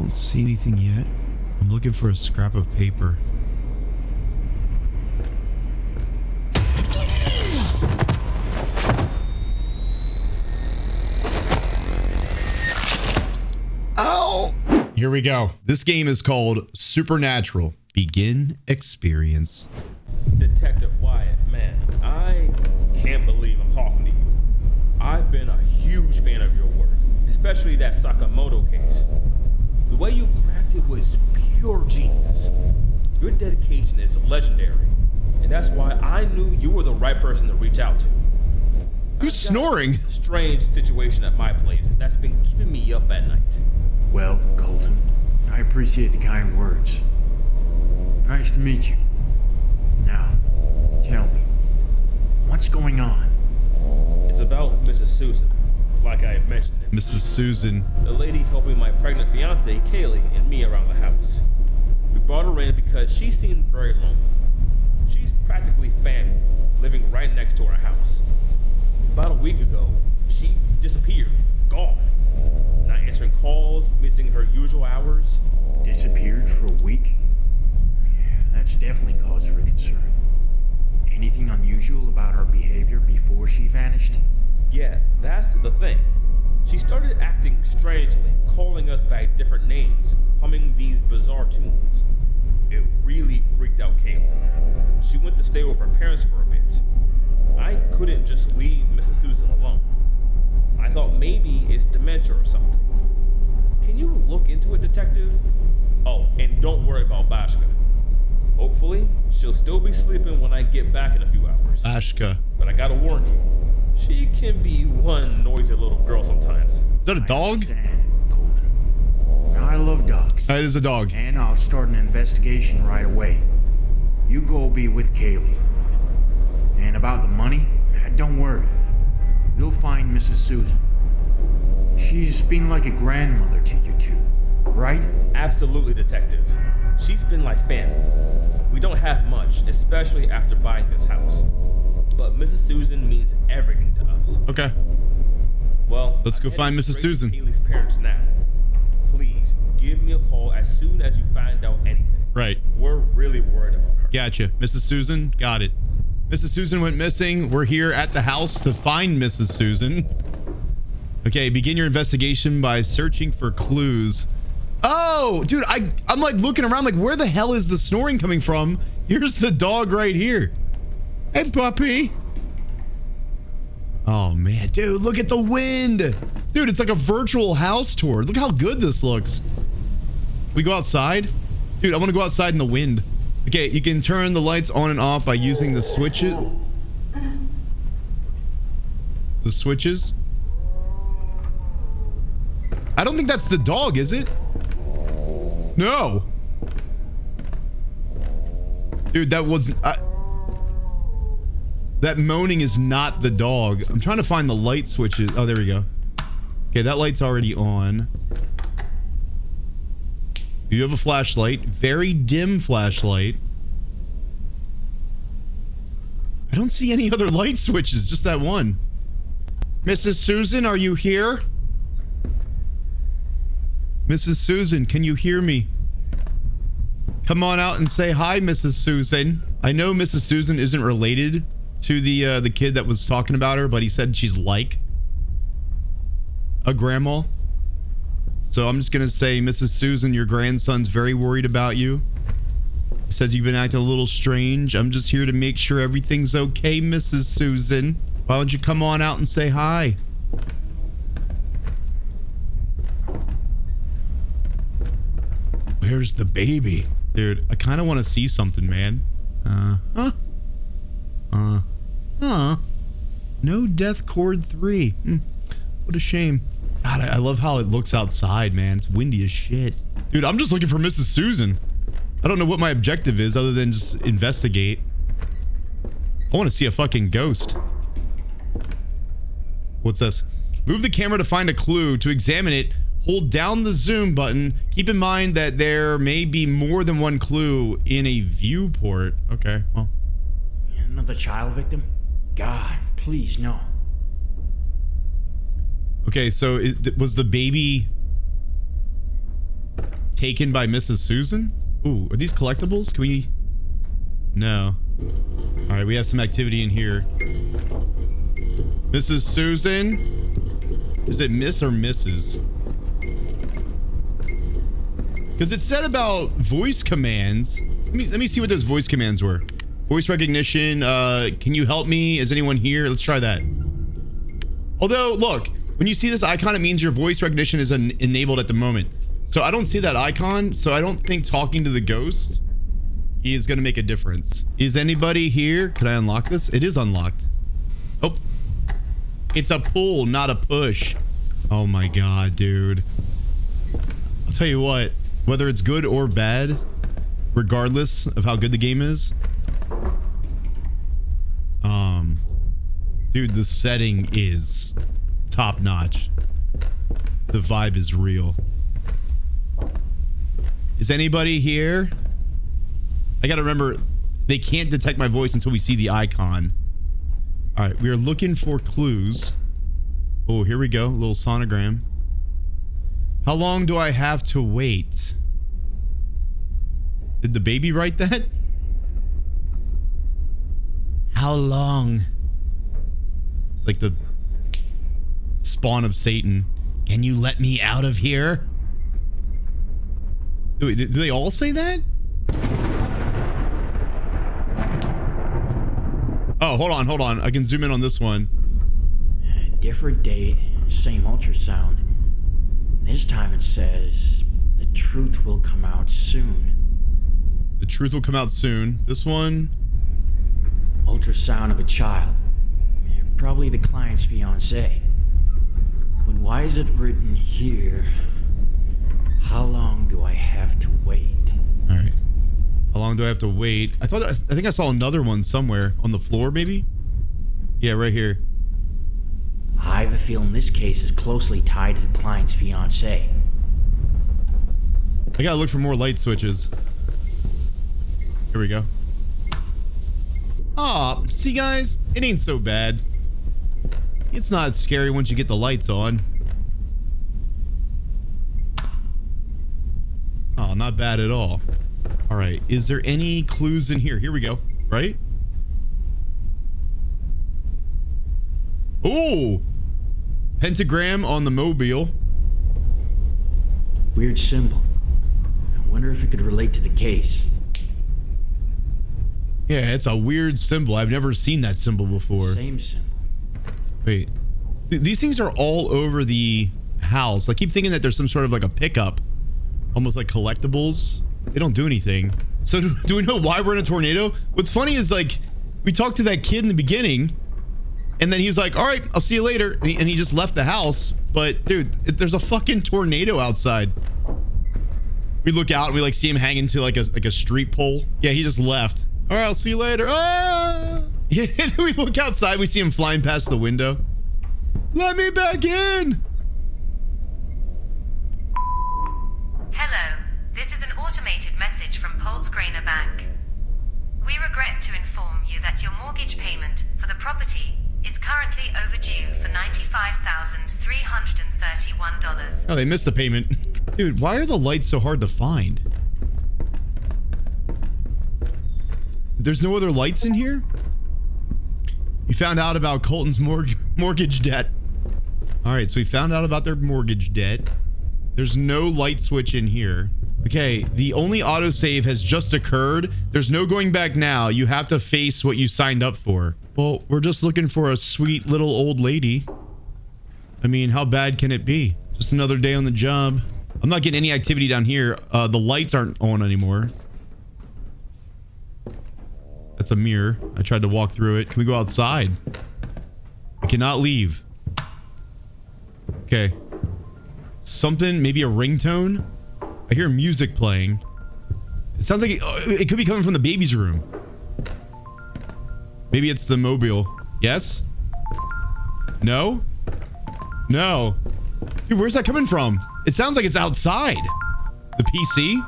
don't see anything yet. I'm looking for a scrap of paper. Oh! Here we go. This game is called Supernatural. Begin experience. Detective Wyatt, man, I can't believe I'm talking to you. I've been a huge fan of your work, especially that Sakamoto case. The way you cracked it was pure genius. Your dedication is legendary, and that's why I knew you were the right person to reach out to. Who's snoring? A strange situation at my place that's been keeping me up at night. Well, Colton, I appreciate the kind words. Nice to meet you. Now, tell me, what's going on? It's about Mrs. Susan, like I mentioned. Mrs. Susan. The lady helping my pregnant fiance, Kaylee, and me around the house. We brought her in because she seemed very lonely. She's practically family, living right next to our house. About a week ago, she disappeared, gone. Not answering calls, missing her usual hours. Disappeared for a week? Yeah, that's definitely cause for concern. Anything unusual about her behavior before she vanished? Yeah, that's the thing. She started acting strangely, calling us by different names, humming these bizarre tunes. It really freaked out Kaylee. She went to stay with her parents for a bit. I couldn't just leave Mrs. Susan alone. I thought maybe it's dementia or something. Can you look into it, detective? Oh, and don't worry about Bashka. Hopefully, she'll still be sleeping when I get back in a few hours. Bashka. But I gotta warn you, she can be one noisy little girl sometimes. Is that a dog? I understand, Colton. I love dogs. It is a dog. And I'll start an investigation right away. You go be with Kaylee. And about the money, don't worry. You'll find Mrs. Susan. She's been like a grandmother to you two, right? Absolutely, detective. She's been like family. We don't have much, especially after buying this house. But Mrs. Susan means everything to us. Okay. Well, let's go find Mrs. Susan. Kaylee's parents now. Please give me a call as soon as you find out anything. Right. We're really worried about her. Gotcha. Mrs. Susan, got it. Mrs. Susan went missing. We're here at the house to find Mrs. Susan. Okay, begin your investigation by searching for clues. Oh, dude, I'm like looking around like, where the hell is the snoring coming from? Here's the dog right here. Hey, puppy. Oh, man, dude, look at the wind. Dude, it's like a virtual house tour. Look how good this looks. We go outside? Dude, I want to go outside in the wind. Okay, you can turn the lights on and off by using the switches. The switches? I don't think that's the dog, is it? No. Dude, that wasn't... that moaning is not the dog. I'm trying to find the light switches. Oh, there we go. Okay, that light's already on. You have a flashlight. Very dim flashlight. I don't see any other light switches, just that one. Mrs. Susan, are you here? Mrs. Susan, can you hear me? Come on out and say hi, Mrs. Susan. I know Mrs. Susan isn't related to the kid that was talking about her, but he said she's like a grandma. So I'm just gonna say, Mrs. Susan, your grandson's very worried about you. He says you've been acting a little strange. I'm just here to make sure everything's okay, Mrs. Susan. Why don't you come on out and say hi? Where's the baby? Dude, I kind of want to see something, man. No death cord 3. What a shame. God, I love how it looks outside, man. It's windy as shit. Dude, I'm just looking for Mrs. Susan. I don't know what my objective is other than just investigate. I want to see a fucking ghost. What's this? Move the camera to find a clue. To examine it, hold down the zoom button. Keep in mind that there may be more than one clue in a viewport. Okay, well. Another child victim? God, please, no. Okay, so was the baby... Taken by Mrs. Susan? Ooh, are these collectibles? Can we... No. All right, we have some activity in here. Mrs. Susan? Is it Miss or Mrs.? Because it said about voice commands. Let me see what those voice commands were. Voice recognition. Can you help me? Is anyone here? Let's try that. Although, look, when you see this icon, it means your voice recognition is enabled at the moment. So I don't see that icon. So I don't think talking to the ghost is going to make a difference. Is anybody here? Can I unlock this? It is unlocked. Oh, it's a pull, not a push. Oh my God, dude. I'll tell you what, whether it's good or bad, regardless of how good the game is, dude, the setting is top notch. The vibe is real. Is anybody here? I gotta remember, they can't detect my voice until we see the icon. All right, we are looking for clues. Oh, here we go, a little sonogram. How long do I have to wait? Did the baby write that? How long? It's like the spawn of Satan. Can you let me out of here? Do they all say that? Oh, hold on. I can zoom in on this one. Different date, same ultrasound. This time it says the truth will come out soon. The truth will come out soon. This one. Ultrasound of a child. Probably the client's fiance. But why is it written here? How long do I have to wait? All right. How long do I have to wait? I think I saw another one somewhere on the floor, maybe? Yeah, right here. I have a feeling this case is closely tied to the client's fiance. I gotta look for more light switches. Here we go. Aw, see guys? It ain't so bad. It's not scary once you get the lights on. Oh, not bad at all. All right, is there any clues in here? Here we go, right? Oh! Pentagram on the mobile. Weird symbol. I wonder if it could relate to the case. Yeah, it's a weird symbol. I've never seen that symbol before. Same symbol. Wait. These things are all over the house. I keep thinking that there's some sort of like a pickup. Almost like collectibles. They don't do anything. So do we know why we're in a tornado? What's funny is like, we talked to that kid in the beginning, and then he was like, all right, I'll see you later. And he just left the house. But dude, there's a fucking tornado outside. We look out and we like see him hanging to like a street pole. Yeah, he just left. All right, I'll see you later. Ah! Yeah, and then we look outside, we see him flying past the window. Let me back in. Hello, this is an automated message from Polsgrainer Bank. We regret to inform you that your mortgage payment for the property is currently overdue for $95,331. Oh, they missed the payment. Dude, why are the lights so hard to find? There's no other lights in here? You found out about Colton's mortgage debt. All right, so we found out about their mortgage debt. There's no light switch in here. Okay, the only autosave has just occurred. There's no going back now. You have to face what you signed up for. Well, we're just looking for a sweet little old lady. I mean, how bad can it be? Just another day on the job. I'm not getting any activity down here. The lights aren't on anymore. That's a mirror. I tried to walk through it. Can we go outside? I cannot leave. Okay. Something, maybe a ringtone? I hear music playing. It sounds like it could be coming from the baby's room. Maybe it's the mobile. Yes? No? No. Dude, where's that coming from? It sounds like it's outside. The PC?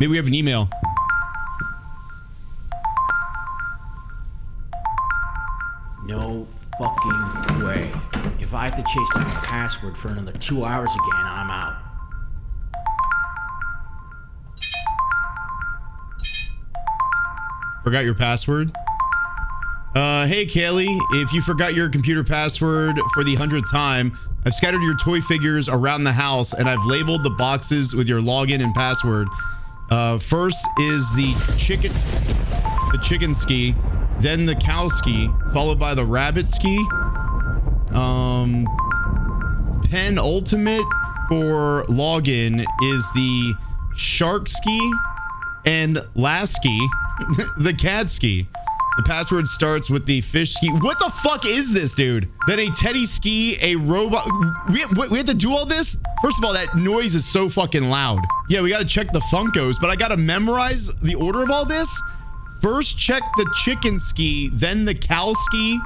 Maybe we have an email. No fucking way. If I have to chase down a password for another 2 hours again, I'm out. Forgot your password? Hey, Kaylee, if you forgot your computer password for the 100th time, I've scattered your toy figures around the house and I've labeled the boxes with your login and password. First is the chicken ski, then the cow ski, followed by the rabbit ski. Penultimate for login is the shark ski, and last ski, the cat ski. The password starts with the fish ski. What the fuck is this, dude? Then a teddy ski, a robot. We have to do all this? First of all, that noise is so fucking loud. Yeah, we got to check the Funkos, but I got to memorize the order of all this. First, check the chicken ski, then the cow ski.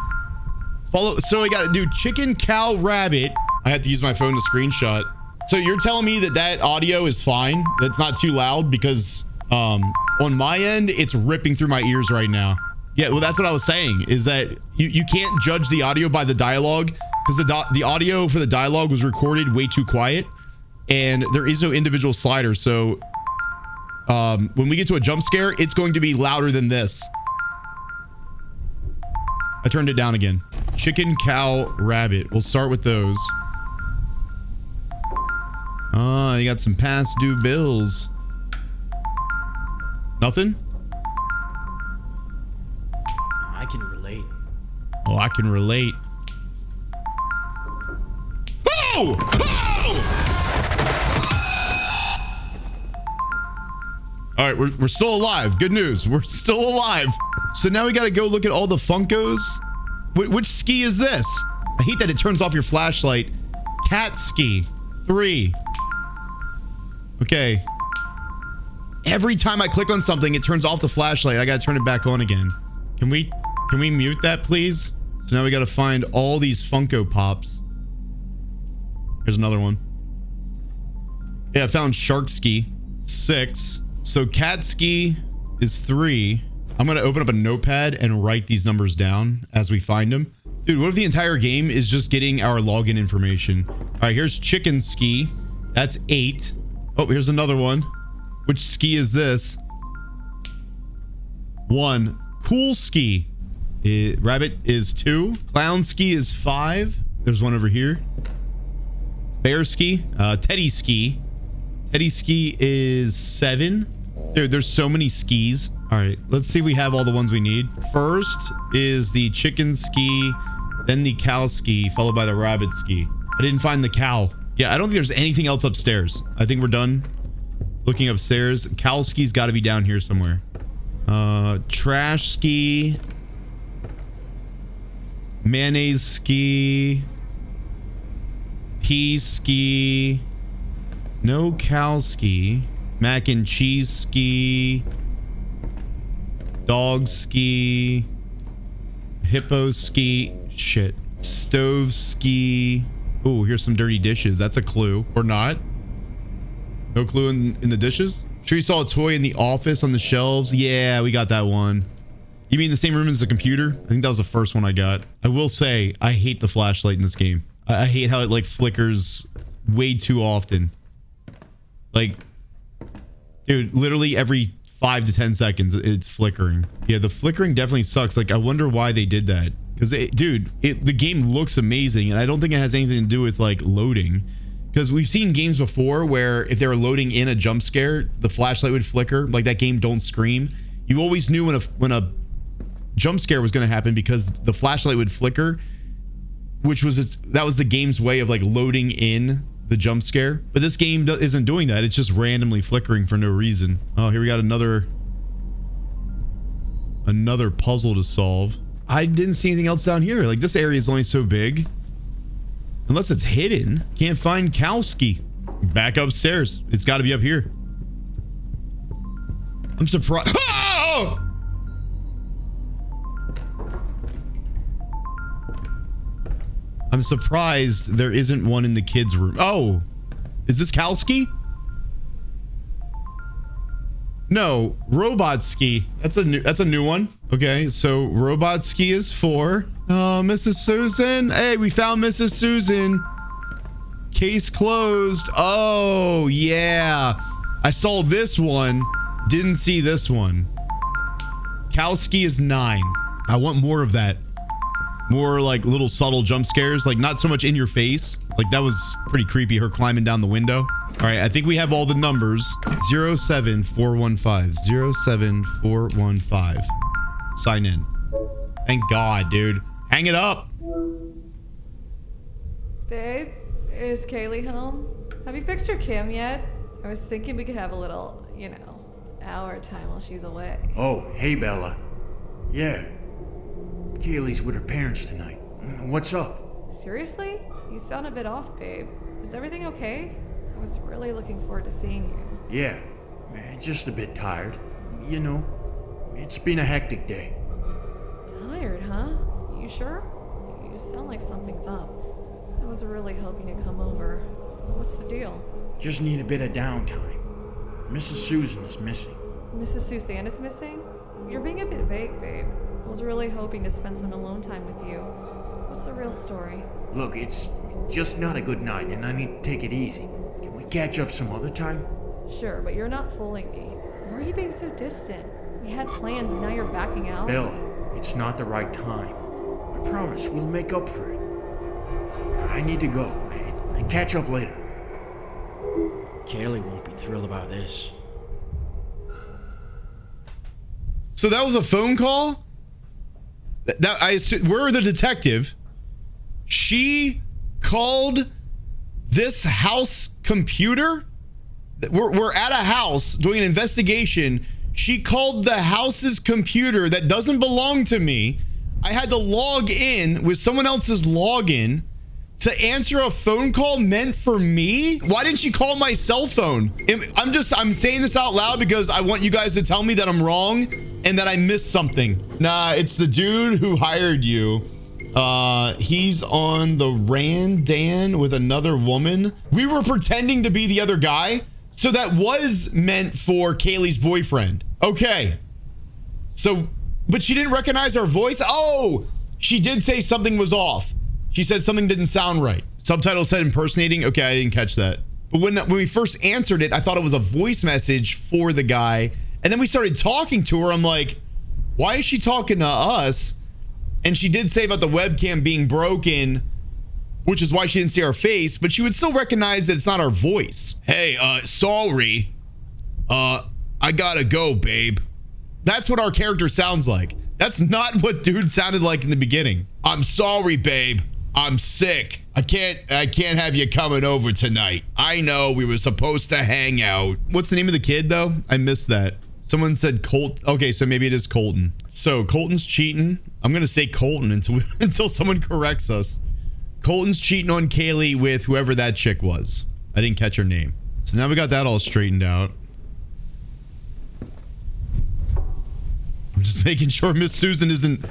So I got to do chicken, cow, rabbit. I have to use my phone to screenshot. So you're telling me that audio is fine? That's not too loud? Because on my end, it's ripping through my ears right now. Yeah, well, that's what I was saying, is that you can't judge the audio by the dialogue, because the audio for the dialogue was recorded way too quiet, and there is no individual slider. So when we get to a jump scare, it's going to be louder than this. I turned it down again. Chicken, cow, rabbit. We'll start with those. You got some past due bills. Nothing? I can relate. Oh, I can relate. Oh! Oh! All right, we're still alive. Good news. We're still alive. So now we got to go look at all the Funkos. Which ski is this? I hate that it turns off your flashlight. Cat ski. 3. Okay. Every time I click on something, it turns off the flashlight. I got to turn it back on again. Can we mute that, please? So now we got to find all these Funko Pops. Here's another one. Yeah, I found Shark Ski. 6. So Cat Ski is 3. I'm going to open up a notepad and write these numbers down as we find them. Dude, what if the entire game is just getting our login information? All right, here's Chicken Ski. That's 8. Oh, here's another one. Which ski is this? 1. Cool Ski. Rabbit is 2. Clown Ski is 5. There's one over here. Bear Ski. Teddy Ski. Teddy Ski is 7. Dude, there's so many skis. All right, let's see if we have all the ones we need. First is the chicken ski, then the cow ski, followed by the rabbit ski. I didn't find the cow. Yeah, I don't think there's anything else upstairs. I think we're done looking upstairs. Cow ski's got to be down here somewhere. Trash ski. Mayonnaise ski. Pea ski. No cow ski. Mac and cheese ski. Dog ski. Hippo ski. Shit. Stove ski. Oh, here's some dirty dishes. That's a clue. Or not. No clue in the dishes? Sure you saw a toy in the office on the shelves? Yeah, we got that one. You mean the same room as the computer? I think that was the first one I got. I will say, I hate the flashlight in this game. I hate how it like flickers way too often. Like, dude, literally every 5 to 10 seconds, it's flickering. Yeah, the flickering definitely sucks. Like, I wonder why they did that. Because, dude, the game looks amazing, and I don't think it has anything to do with, like, loading. Because we've seen games before where if they were loading in a jump scare, the flashlight would flicker. Like that game Don't Scream. You always knew when a jump scare was going to happen because the flashlight would flicker, which was that was the game's way of, like, loading in the jump scare. But this game isn't doing that. It's just randomly flickering for no reason. Oh, here we got another puzzle to solve. I didn't see anything else down here. Like, this area is only so big. Unless it's hidden. Can't find Kowski. Back upstairs. It's got to be up here. I'm surprised. Oh! I'm surprised there isn't one in the kids' room. Oh, is this Kowski? No, Robot Ski. That's a new one. Okay, so Robot Ski is 4. Oh, Mrs. Susan. Hey, we found Mrs. Susan. Case closed. Oh, yeah. I saw this one. Didn't see this one. Wachowski is 9. I want more of that. More like little subtle jump scares, like not so much in your face. Like that was pretty creepy, her climbing down the window. All right, I think we have all the numbers. 07415. 07415. Sign in. Thank God, dude. Hang it up. Babe, is Kaylee home? Have you fixed her cam yet? I was thinking we could have a little, you know, hour time while she's away. Oh, hey, Bella. Yeah. Kaylee's with her parents tonight. What's up? Seriously? You sound a bit off, babe. Is everything okay? I was really looking forward to seeing you. Yeah. Just a bit tired. You know, it's been a hectic day. Tired, huh? You sure? You sound like something's up. I was really hoping to come over. What's the deal? Just need a bit of downtime. Mrs. Susan is missing. Mrs. Suzanne is missing? You're being a bit vague, babe. I was really hoping to spend some alone time with you. What's the real story? Look, it's just not a good night, and I need to take it easy. Can we catch up some other time? Sure, but you're not fooling me. Why are you being so distant? We had plans and now you're backing out? Bella, it's not the right time. I promise we'll make up for it. I need to go, and catch up later. Kaylee won't be thrilled about this. So that was a phone call? That I assume, we're the detective. She called this house computer. We're at a house doing an investigation. She called the house's computer that doesn't belong to me. I had to log in with someone else's login to answer a phone call meant for me. Why didn't she call my cell phone? I'm saying this out loud because I want you guys to tell me that I'm wrong and that I missed something. Nah, it's the dude who hired you. He's on the Randan with another woman. We were pretending to be the other guy. So that was meant for Kaylee's boyfriend. Okay. So, but she didn't recognize our voice. Oh, she did say something was off. She said something didn't sound right. Subtitle said impersonating. Okay, I didn't catch that. But when we first answered it, I thought it was a voice message for the guy. And then we started talking to her. I'm like, why is she talking to us? And she did say about the webcam being broken, which is why she didn't see our face, but she would still recognize that it's not our voice. Hey, sorry. I gotta go, babe. That's what our character sounds like. That's not what dude sounded like in the beginning. I'm sorry, babe. I'm sick. I can't have you coming over tonight. I know we were supposed to hang out. What's the name of the kid though? I missed that. Someone said Colt. Okay, so maybe it is Colton. So Colton's cheating. I'm gonna say Colton until someone corrects us. Colton's cheating on Kaylee with whoever that chick was. I didn't catch her name. So now we got that all straightened out. I'm just making sure Miss Susan isn't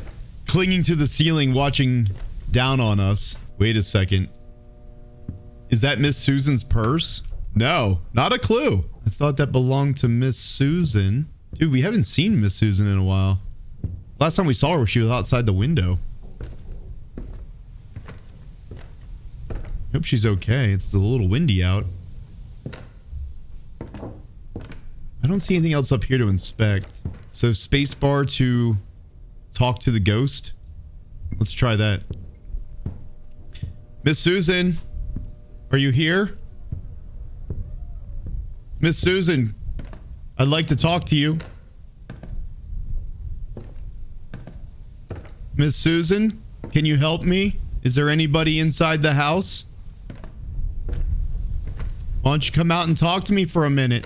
clinging to the ceiling watching down on us. Wait a second. Is that Miss Susan's purse? No, not a clue. I thought that belonged to Miss Susan. Dude, we haven't seen Miss Susan in a while. Last time we saw her, she was outside the window. Hope she's okay. It's a little windy out. I don't see anything else up here to inspect. So spacebar to talk to the ghost. Let's try that. Miss Susan, are you here? Miss Susan, I'd like to talk to you. Miss Susan, can you help me? Is there anybody inside the house? Why don't you come out and talk to me for a minute?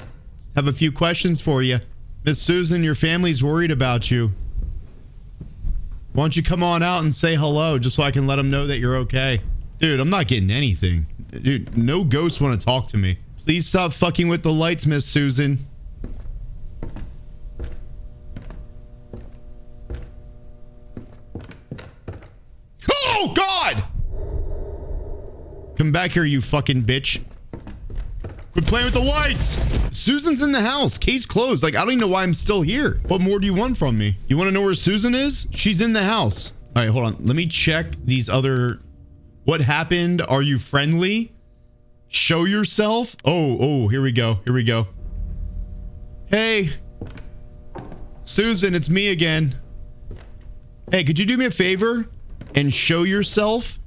Have a few questions for you. Miss Susan, your family's worried about you. Why don't you come on out and say hello just so I can let them know that you're okay? Dude, I'm not getting anything. Dude, no ghosts want to talk to me. Please stop fucking with the lights, Miss Susan. Oh, God! Come back here, you fucking bitch. Quit playing with the lights. Susan's in the house. Case closed. Like, I don't even know why I'm still here. What more do you want from me? You want to know where Susan is? She's in the house. All right, hold on. Let me check these other... What happened? Are you friendly? Show yourself. Oh, here we go. Here we go. Hey. Susan, it's me again. Hey, could you do me a favor and show yourself?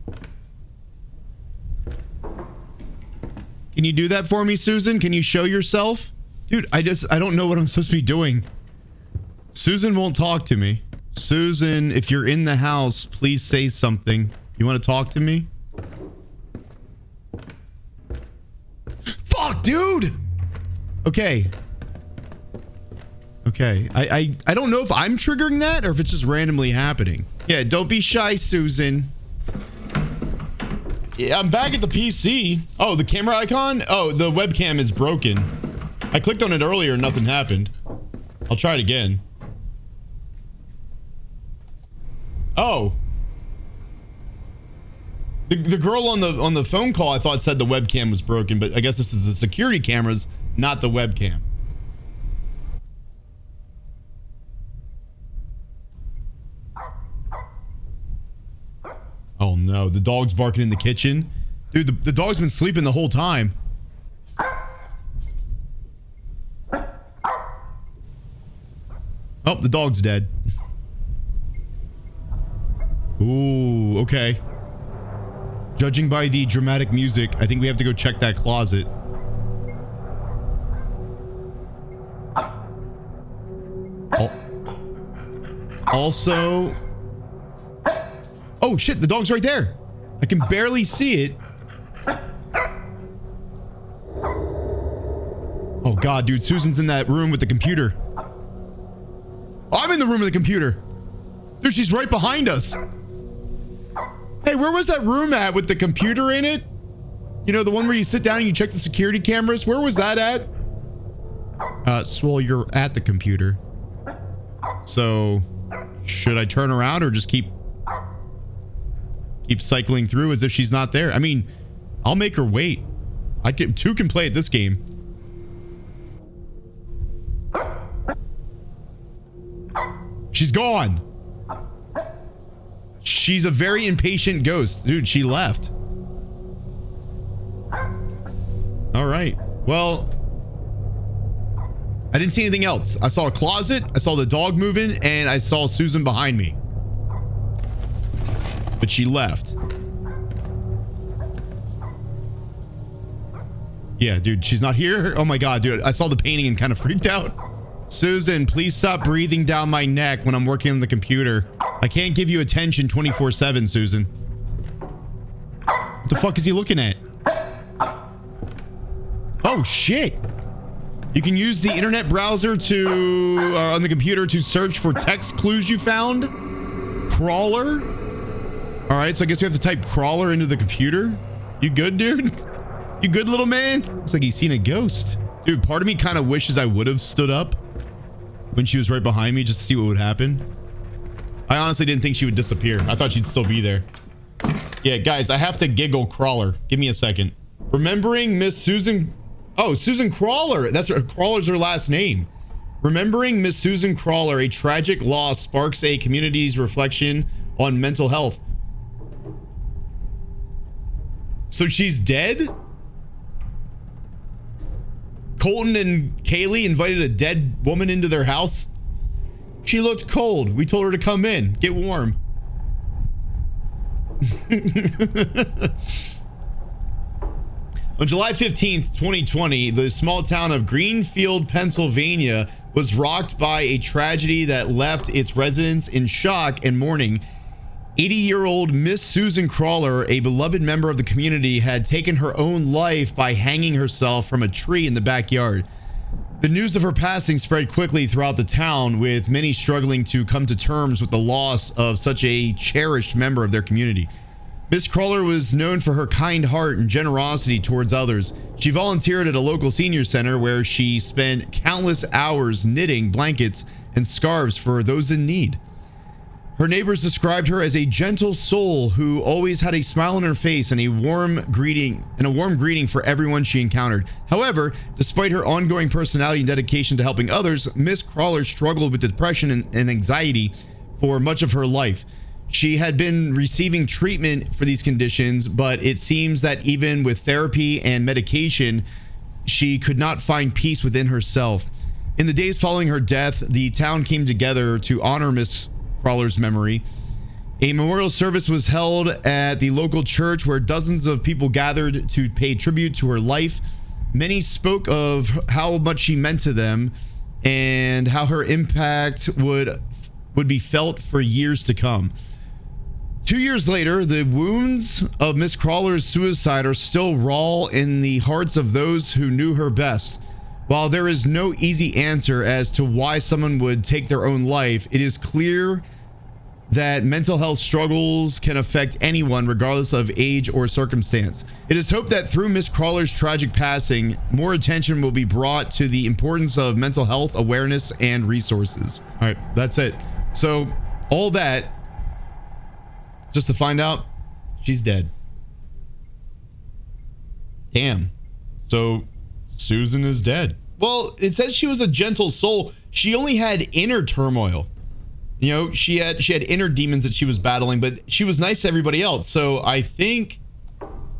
Can you do that for me, Susan? Can you show yourself? Dude, I don't know what I'm supposed to be doing. Susan won't talk to me. Susan, if you're in the house, please say something. You want to talk to me? Fuck, dude! Okay. Okay. I don't know if I'm triggering that or if it's just randomly happening. Yeah, don't be shy, Susan. Yeah, I'm back at the PC. Oh, the camera icon? Oh, the webcam is broken. I clicked on it earlier and nothing happened. I'll try it again. Oh. The girl on the phone call I thought said the webcam was broken, but I guess this is the security cameras, not the webcam. Oh no, the dog's barking in the kitchen. Dude, the dog's been sleeping the whole time. Oh, the dog's dead. Ooh, okay. Judging by the dramatic music, I think we have to go check that closet. Also... Oh shit, the dog's right there. I can barely see it. Oh god, dude, Susan's in that room with the computer. I'm in the room with the computer. Dude, she's right behind us. Hey, where was that room at with the computer in it? You know, the one where you sit down and you check the security cameras? Where was that at? SWOL, you're at the computer. So, should I turn around or just keep cycling through as if she's not there? I mean, I'll make her wait. Two can play at this game. She's gone. She's a very impatient ghost. Dude, she left. All right. Well, I didn't see anything else. I saw a closet, I saw the dog moving, and I saw Susan behind me. But she left. Yeah, dude, she's not here. Oh my god, dude, I saw the painting and kind of freaked out. Susan, please stop breathing down my neck when I'm working on the computer. I can't give you attention 24/7, Susan. What the fuck is he looking at? Oh shit. You can use the internet browser to on the computer to search for text clues you found. Crawler. All right, so I guess we have to type crawler into the computer. You good, dude? You good, little man? Looks like he's seen a ghost. Dude, part of me kind of wishes I would have stood up when she was right behind me just to see what would happen. I honestly didn't think she would disappear. I thought she'd still be there. Yeah, guys, I have to giggle crawler. Give me a second. Remembering Miss Susan... Oh, Susan Crawler. That's her. Crawler's her last name. Remembering Miss Susan Crawler, a tragic loss sparks a community's reflection on mental health. So she's dead? Colton and Kaylee invited a dead woman into their house. She looked cold. We told her to come in, get warm. On July 15th, 2020, the small town of Greenfield, Pennsylvania was rocked by a tragedy that left its residents in shock and mourning. 80-year-old Miss Susan Crawler, a beloved member of the community, had taken her own life by hanging herself from a tree in the backyard. The news of her passing spread quickly throughout the town, with many struggling to come to terms with the loss of such a cherished member of their community. Miss Crawler was known for her kind heart and generosity towards others. She volunteered at a local senior center where she spent countless hours knitting blankets and scarves for those in need. Her neighbors described her as a gentle soul who always had a smile on her face and a warm greeting for everyone she encountered. However, despite her ongoing personality and dedication to helping others, Miss Crawler struggled with depression and anxiety for much of her life. She had been receiving treatment for these conditions, but it seems that even with therapy and medication, she could not find peace within herself. In the days following her death, the town came together to honor Miss Crawler's memory. A memorial service was held at the local church where dozens of people gathered to pay tribute to her life. Many spoke of how much she meant to them and how her impact would be felt for years to come. 2 years later, the wounds of Miss Crawler's suicide are still raw in the hearts of those who knew her best. While there is no easy answer as to why someone would take their own life, it is clear that mental health struggles can affect anyone regardless of age or circumstance. It is hoped that through Miss Crawler's tragic passing, more attention will be brought to the importance of mental health awareness and resources. All right, that's it. So all that just to find out she's dead. Damn. So Susan is dead. Well, it says she was a gentle soul. She only had inner turmoil. You know, she had inner demons that she was battling, but she was nice to everybody else. So I think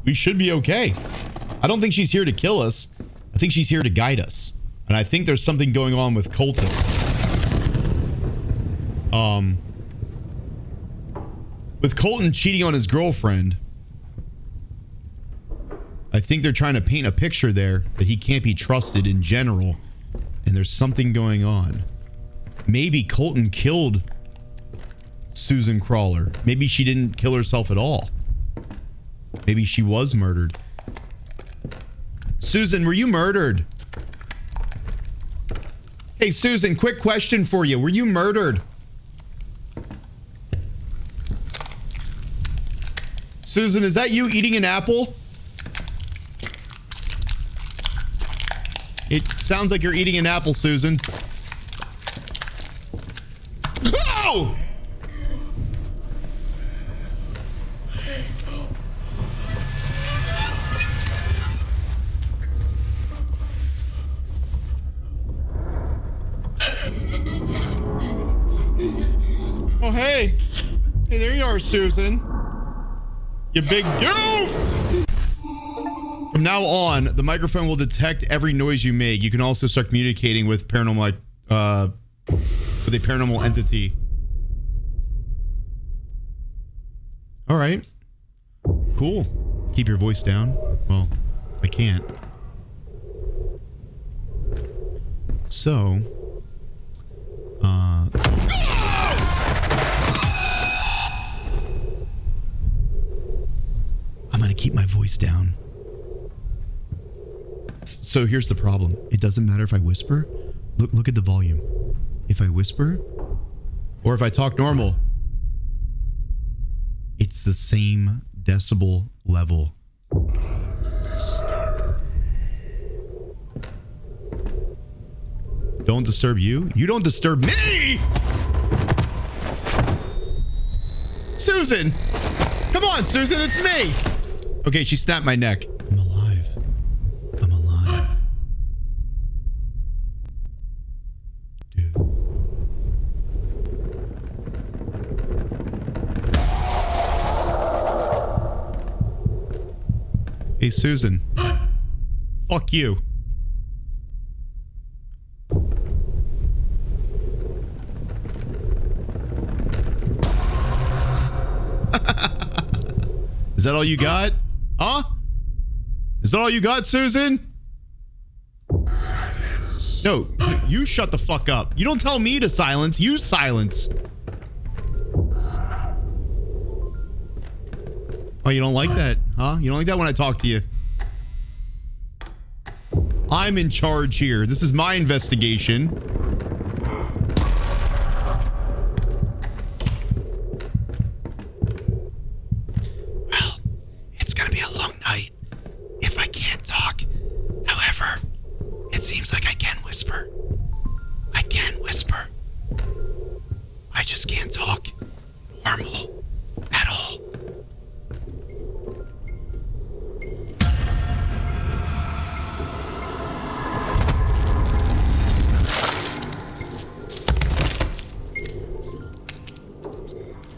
we should be okay. I don't think she's here to kill us. I think she's here to guide us. And I think there's something going on with Colton. With Colton cheating on his girlfriend, I think they're trying to paint a picture there that he can't be trusted in general. And there's something going on. Maybe Colton killed Susan Crawler. Maybe she didn't kill herself at all. Maybe she was murdered. Susan, were you murdered? Hey, Susan, quick question for you. Were you murdered? Susan, is that you eating an apple? It sounds like you're eating an apple, Susan. Oh! Oh, hey. Hey, there you are, Susan. You big goof! From now on, the microphone will detect every noise you make. You can also start communicating with paranormal, with a paranormal entity. All right. Cool. Keep your voice down. Well, I can't. So, I'm gonna keep my voice down. So here's the problem. It doesn't matter if I whisper. Look at the volume. If I whisper, or if I talk normal, it's the same decibel level. Don't disturb you? You don't disturb me! Susan! Come on, Susan, it's me! Okay, she snapped my neck. I'm alive. I'm alive. Dude. Hey, Susan. Fuck you. Is that all you got? Huh? Is that all you got, Susan? Silence. No, you shut the fuck up. You don't tell me to silence. You silence. Oh, you don't like that, huh? You don't like that when I talk to you? I'm in charge here. This is my investigation.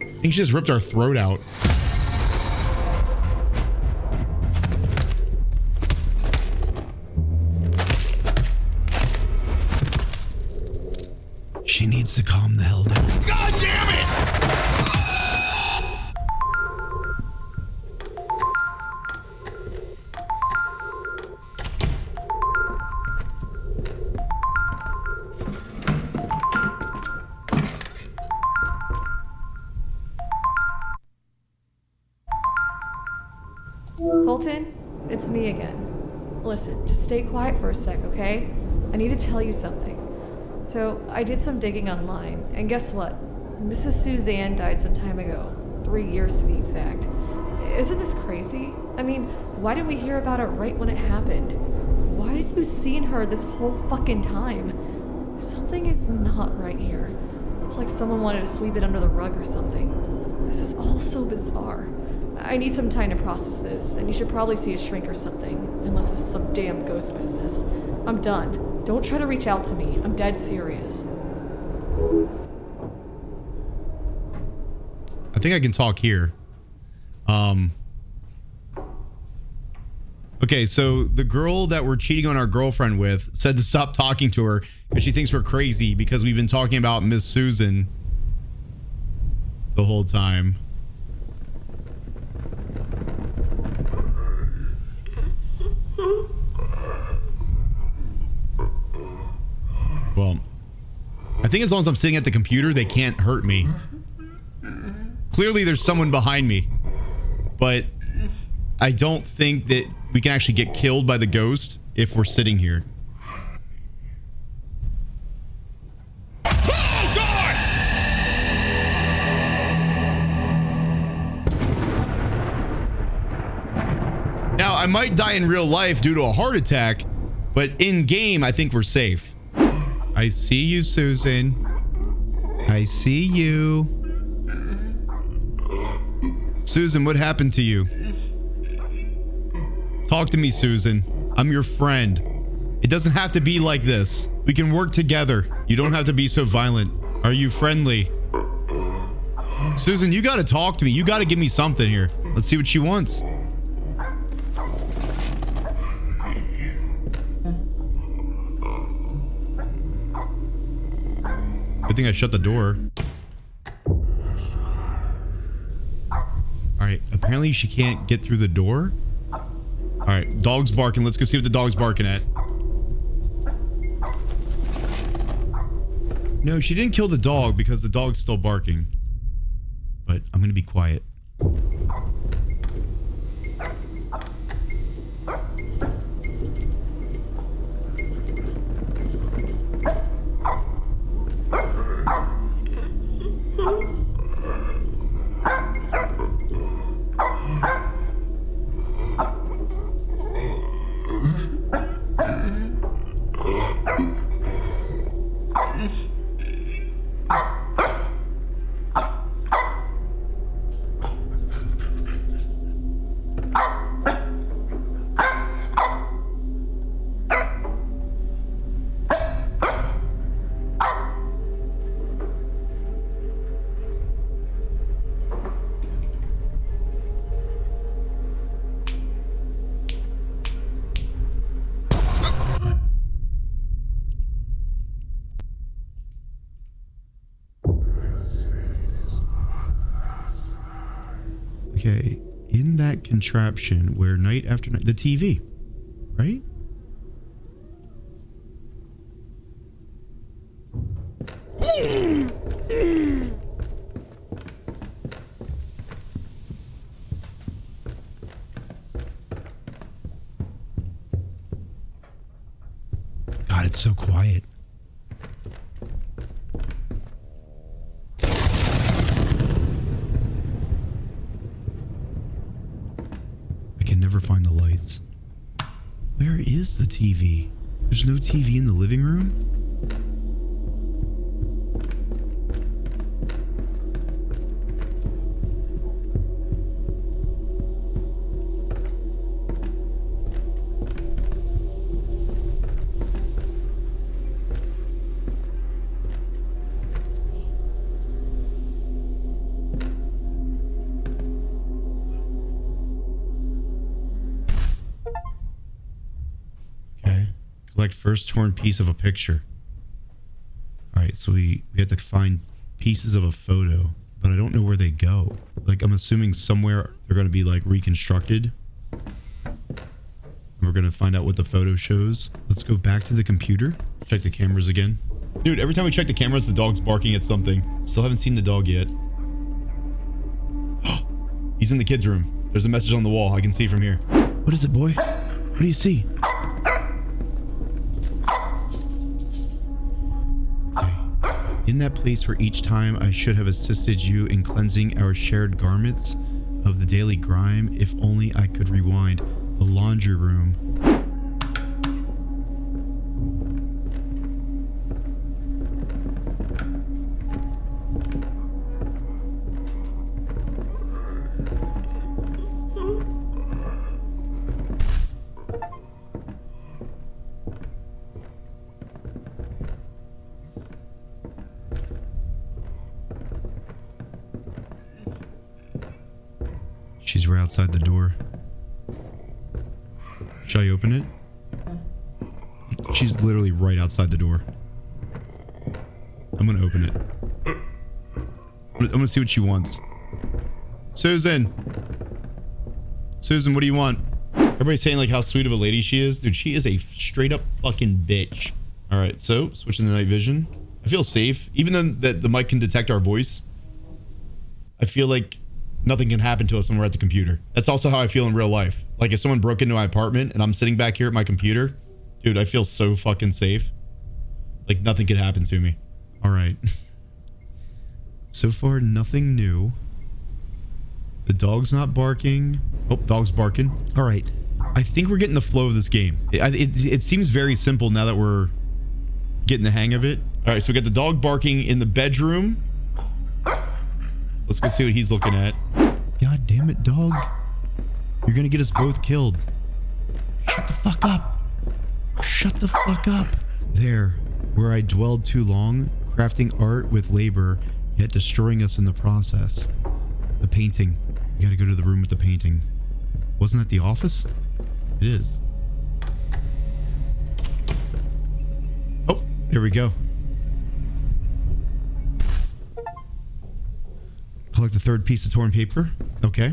I think she just ripped our throat out. She needs to calm the hell down. God damn it! Colton, it's me again. Listen, just stay quiet for a sec, okay? I need to tell you something. So, I did some digging online, and guess what? Mrs. Suzanne died some time ago. 3 years to be exact. Isn't this crazy? I mean, why didn't we hear about it right when it happened? Why did you see her this whole fucking time? Something is not right here. It's like someone wanted to sweep it under the rug or something. This is all so bizarre. I need some time to process this, and you should probably see a shrink or something, unless this is some damn ghost business. I'm done. Don't try to reach out to me. I'm dead serious. I think I can talk here. Okay, so the girl that we're cheating on our girlfriend with said to stop talking to her because she thinks we're crazy because we've been talking about Miss Susan the whole time. Well, I think as long as I'm sitting at the computer, they can't hurt me. Clearly, there's someone behind me, but I don't think that we can actually get killed by the ghost if we're sitting here. Oh, God! Now, I might die in real life due to a heart attack, but in game, I think we're safe. I see you, Susan. I see you. Susan, what happened to you? Talk to me, Susan. I'm your friend. It doesn't have to be like this. We can work together. You don't have to be so violent. Are you friendly? Susan, you gotta talk to me. You gotta give me something here. Let's see what she wants. Good thing I shut the door. Alright, apparently she can't get through the door. Alright, dog's barking. Let's go see what the dog's barking at. No, she didn't kill the dog because the dog's still barking. But I'm gonna be quiet. Okay, in that contraption where night after night, the TV, right? God, it's so quiet. Never find the lights. Where is the TV? There's no TV in the living room? First torn piece of a picture. All right, right, so we have to find pieces of a photo, but I don't know where they go. Like, I'm assuming somewhere they're going to be like reconstructed. We're going to find out what the photo shows. Let's go back to the computer. Check the cameras again. Dude, every time we check the cameras, the dog's barking at something. Still haven't seen the dog yet. He's in the kids' room. There's a message on the wall. I can see from here. What is it, boy? What do you see? In that place where each time I should have assisted you in cleansing our shared garments of the daily grime, if only I could rewind. The laundry room. She's right outside the door. Should I open it? She's literally right outside the door. I'm gonna open it. I'm gonna see what she wants. Susan! Susan, what do you want? Everybody's saying like how sweet of a lady she is. Dude, she is a straight up fucking bitch. Alright, so switching to night vision. I feel safe. Even though that the mic can detect our voice, I feel like nothing can happen to us when we're at the computer. That's also how I feel in real life. Like if someone broke into my apartment and I'm sitting back here at my computer, dude, I feel so fucking safe. Like nothing could happen to me. All right. So far, nothing new. The dog's not barking. Oh, dog's barking. All right. I think we're getting the flow of this game. It seems very simple now that we're getting the hang of it. All right, so we got the dog barking in the bedroom. Let's go see what he's looking at. God damn it, dog. You're gonna get us both killed. Shut the fuck up. Shut the fuck up. There, where I dwelled too long, crafting art with labor, yet destroying us in the process. The painting. You gotta go to the room with the painting. Wasn't that the office? It is. Oh, there we go. Collect the third piece of torn paper. Okay.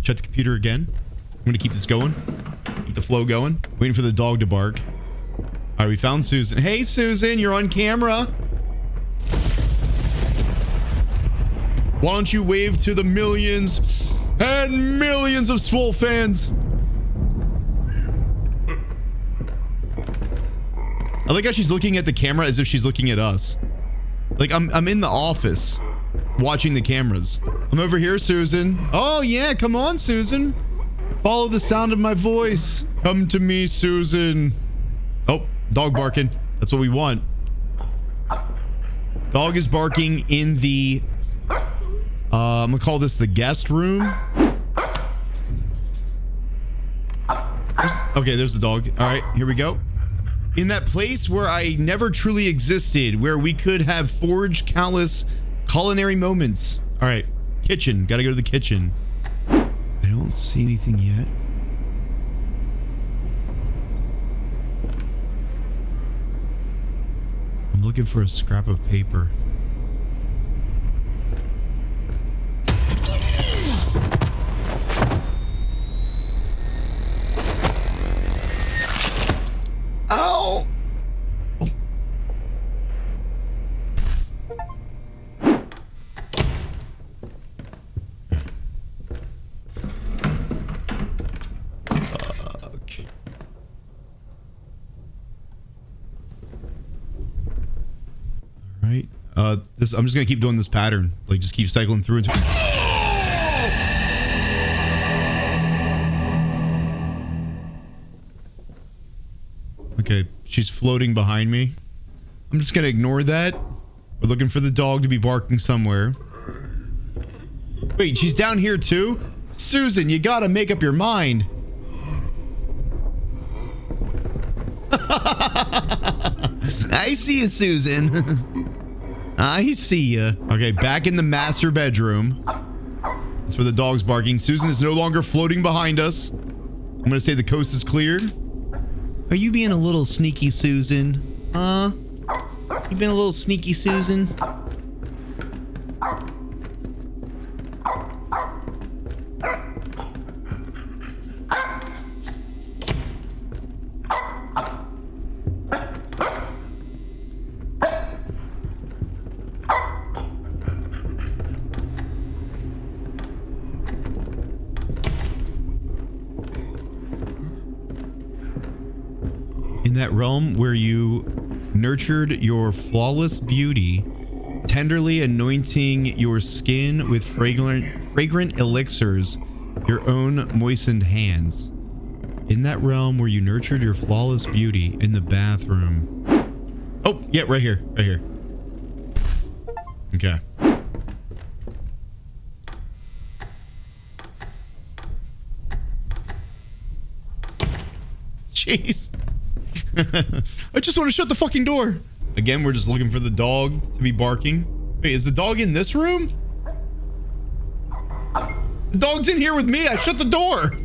Shut the computer again. I'm gonna keep this going. Keep the flow going. Waiting for the dog to bark. All right, we found Susan. Hey, Susan, you're on camera. Why don't you wave to the millions and millions of SWOL fans? I like how she's looking at the camera as if she's looking at us. Like I'm in the office. Watching the cameras. I'm over here, Susan. Oh yeah, come on, Susan. Follow the sound of my voice. Come to me, Susan. Oh, dog barking. That's what we want. Dog is barking in the I'm gonna call this the guest room. Okay, there's the dog. All right, here we go. In that place where I never truly existed, where we could have forged countless culinary moments. All right, kitchen. Gotta go to the kitchen. I don't see anything yet. I'm looking for a scrap of paper. Ow! I'm just gonna keep doing this pattern. Like, just keep cycling through into. Okay, she's floating behind me. I'm just gonna ignore that. We're looking for the dog to be barking somewhere. Wait, she's down here too? Susan, you gotta make up your mind. I see you, Susan. I see ya. Okay, back in the master bedroom. That's where the dog's barking. Susan is no longer floating behind us. I'm gonna say the coast is clear. Are you being a little sneaky, Susan? Huh? You've been a little sneaky, Susan. In that realm where you nurtured your flawless beauty, tenderly anointing your skin with fragrant elixirs, your own moistened hands. In that realm where you nurtured your flawless beauty in the bathroom. Oh, yeah, right here. Right here. Okay. Jeez. I just want to shut the fucking door. Again, we're just looking for the dog to be barking. Wait, is the dog in this room? The dog's in here with me. I shut the door.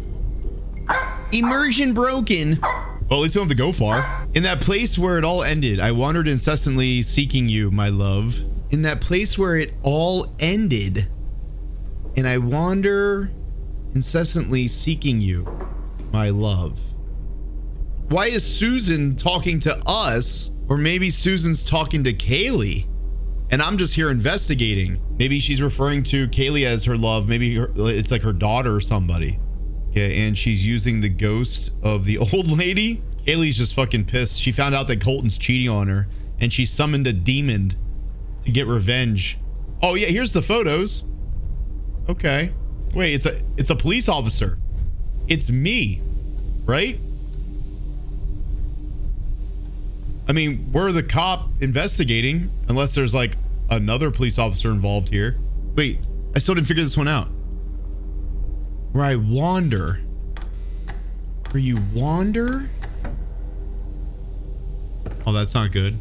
Immersion broken. Well, at least we don't have to go far. In that place where it all ended, I wandered incessantly seeking you, my love. In that place where it all ended, and I wander incessantly seeking you, my love. Why is Susan talking to us? Or maybe Susan's talking to Kaylee and I'm just here investigating. Maybe she's referring to Kaylee as her love. Maybe it's like her daughter or somebody. Okay, and she's using the ghost of the old lady. Kaylee's just fucking pissed. She found out that Colton's cheating on her and she summoned a demon to get revenge. Oh yeah, here's the photos. Okay. Wait, it's a police officer. It's me, right? I mean, we're the cop investigating, unless there's like another police officer involved here. Wait, I still didn't figure this one out. Where I wander. Where you wander? Oh, that's not good.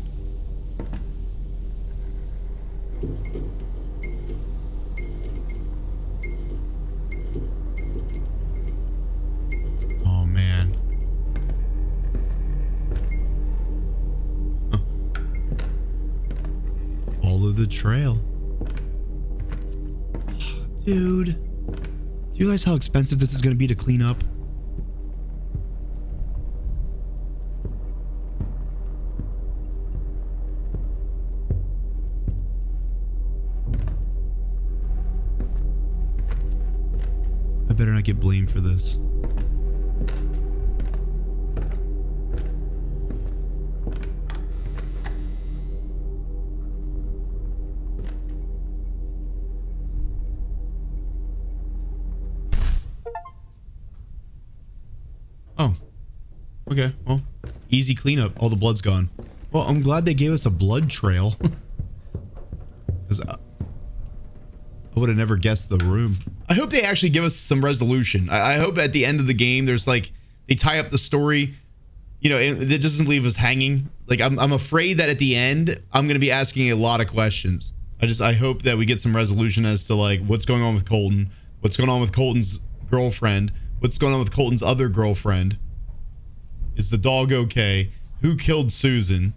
Oh, man. Follow the trail. Dude. Do you realize how expensive this is going to be to clean up? I better not get blamed for this. Oh, okay. Well, easy cleanup. All the blood's gone. Well, I'm glad they gave us a blood trail. Because I would have never guessed the room. I hope they actually give us some resolution. I hope at the end of the game, there's like, they tie up the story, you know, and it doesn't leave us hanging. Like, I'm afraid that at the end, I'm going to be asking a lot of questions. I hope that we get some resolution as to like, what's going on with Colton? What's going on with Colton's girlfriend? What's going on with Colton's other girlfriend? Is the dog okay? Who killed Susan?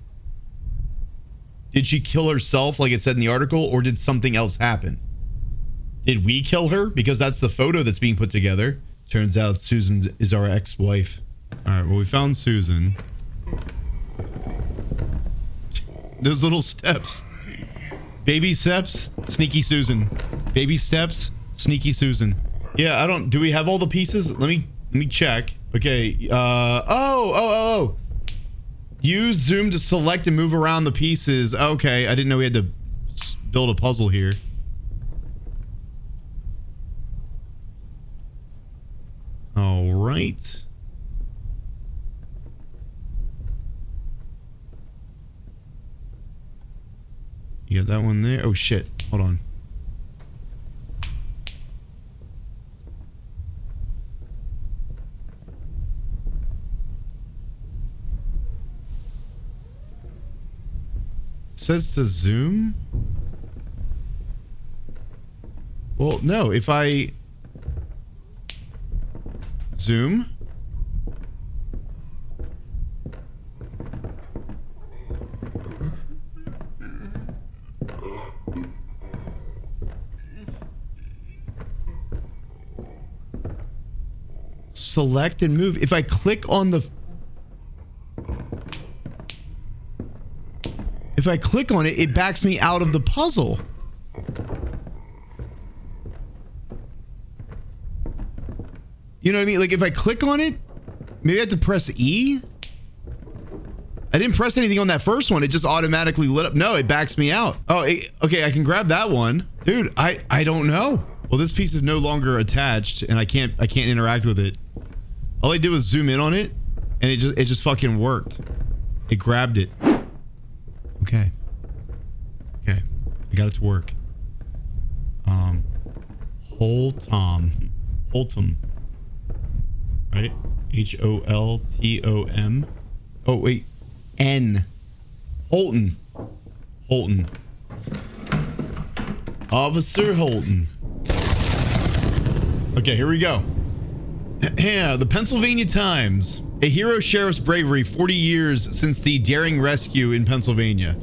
Did she kill herself like it said in the article, or did something else happen? Did we kill her? Because that's the photo that's being put together. Turns out Susan is our ex-wife. All right, well, we found Susan. Those little steps. Baby steps, sneaky Susan. Baby steps, sneaky Susan. Yeah, I don't, do we have all the pieces? Let me check. Okay, oh. Use zoom to select and move around the pieces. Okay, I didn't know we had to build a puzzle here. All right. You got that one there. Oh shit, hold on. Says to zoom. Well, no, if I zoom. select and move. If I click on the... If I click on it, it backs me out of the puzzle. You know what I mean? Like if I click on it, maybe I have to press E? I didn't press anything on that first one. It just automatically lit up. No, it backs me out. Oh, okay. I can grab that one. Dude, I don't know. Well, this piece is no longer attached and I can't interact with it. All I did was zoom in on it and it just fucking worked. It grabbed it. Okay. Okay. I got it to work. Holton. Right? Holtom. Oh, wait. N. Holton. Officer Holton. Okay, here we go. Yeah, the Pennsylvania Times. A hero sheriff's bravery 40 years since the daring rescue in Pennsylvania.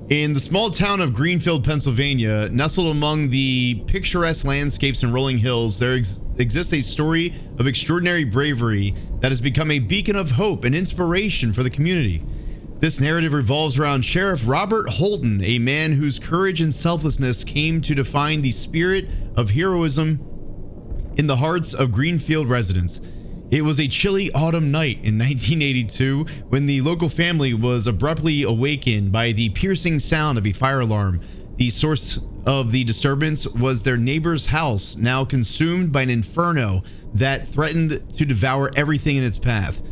In the small town of Greenfield, Pennsylvania, nestled among the picturesque landscapes and rolling hills, there exists a story of extraordinary bravery that has become a beacon of hope and inspiration for the community. This narrative revolves around Sheriff Robert Holton, a man whose courage and selflessness came to define the spirit of heroism in the hearts of Greenfield residents. It was a chilly autumn night in 1982 when the local family was abruptly awakened by the piercing sound of a fire alarm. The source of the disturbance was their neighbor's house, now consumed by an inferno that threatened to devour everything in its path.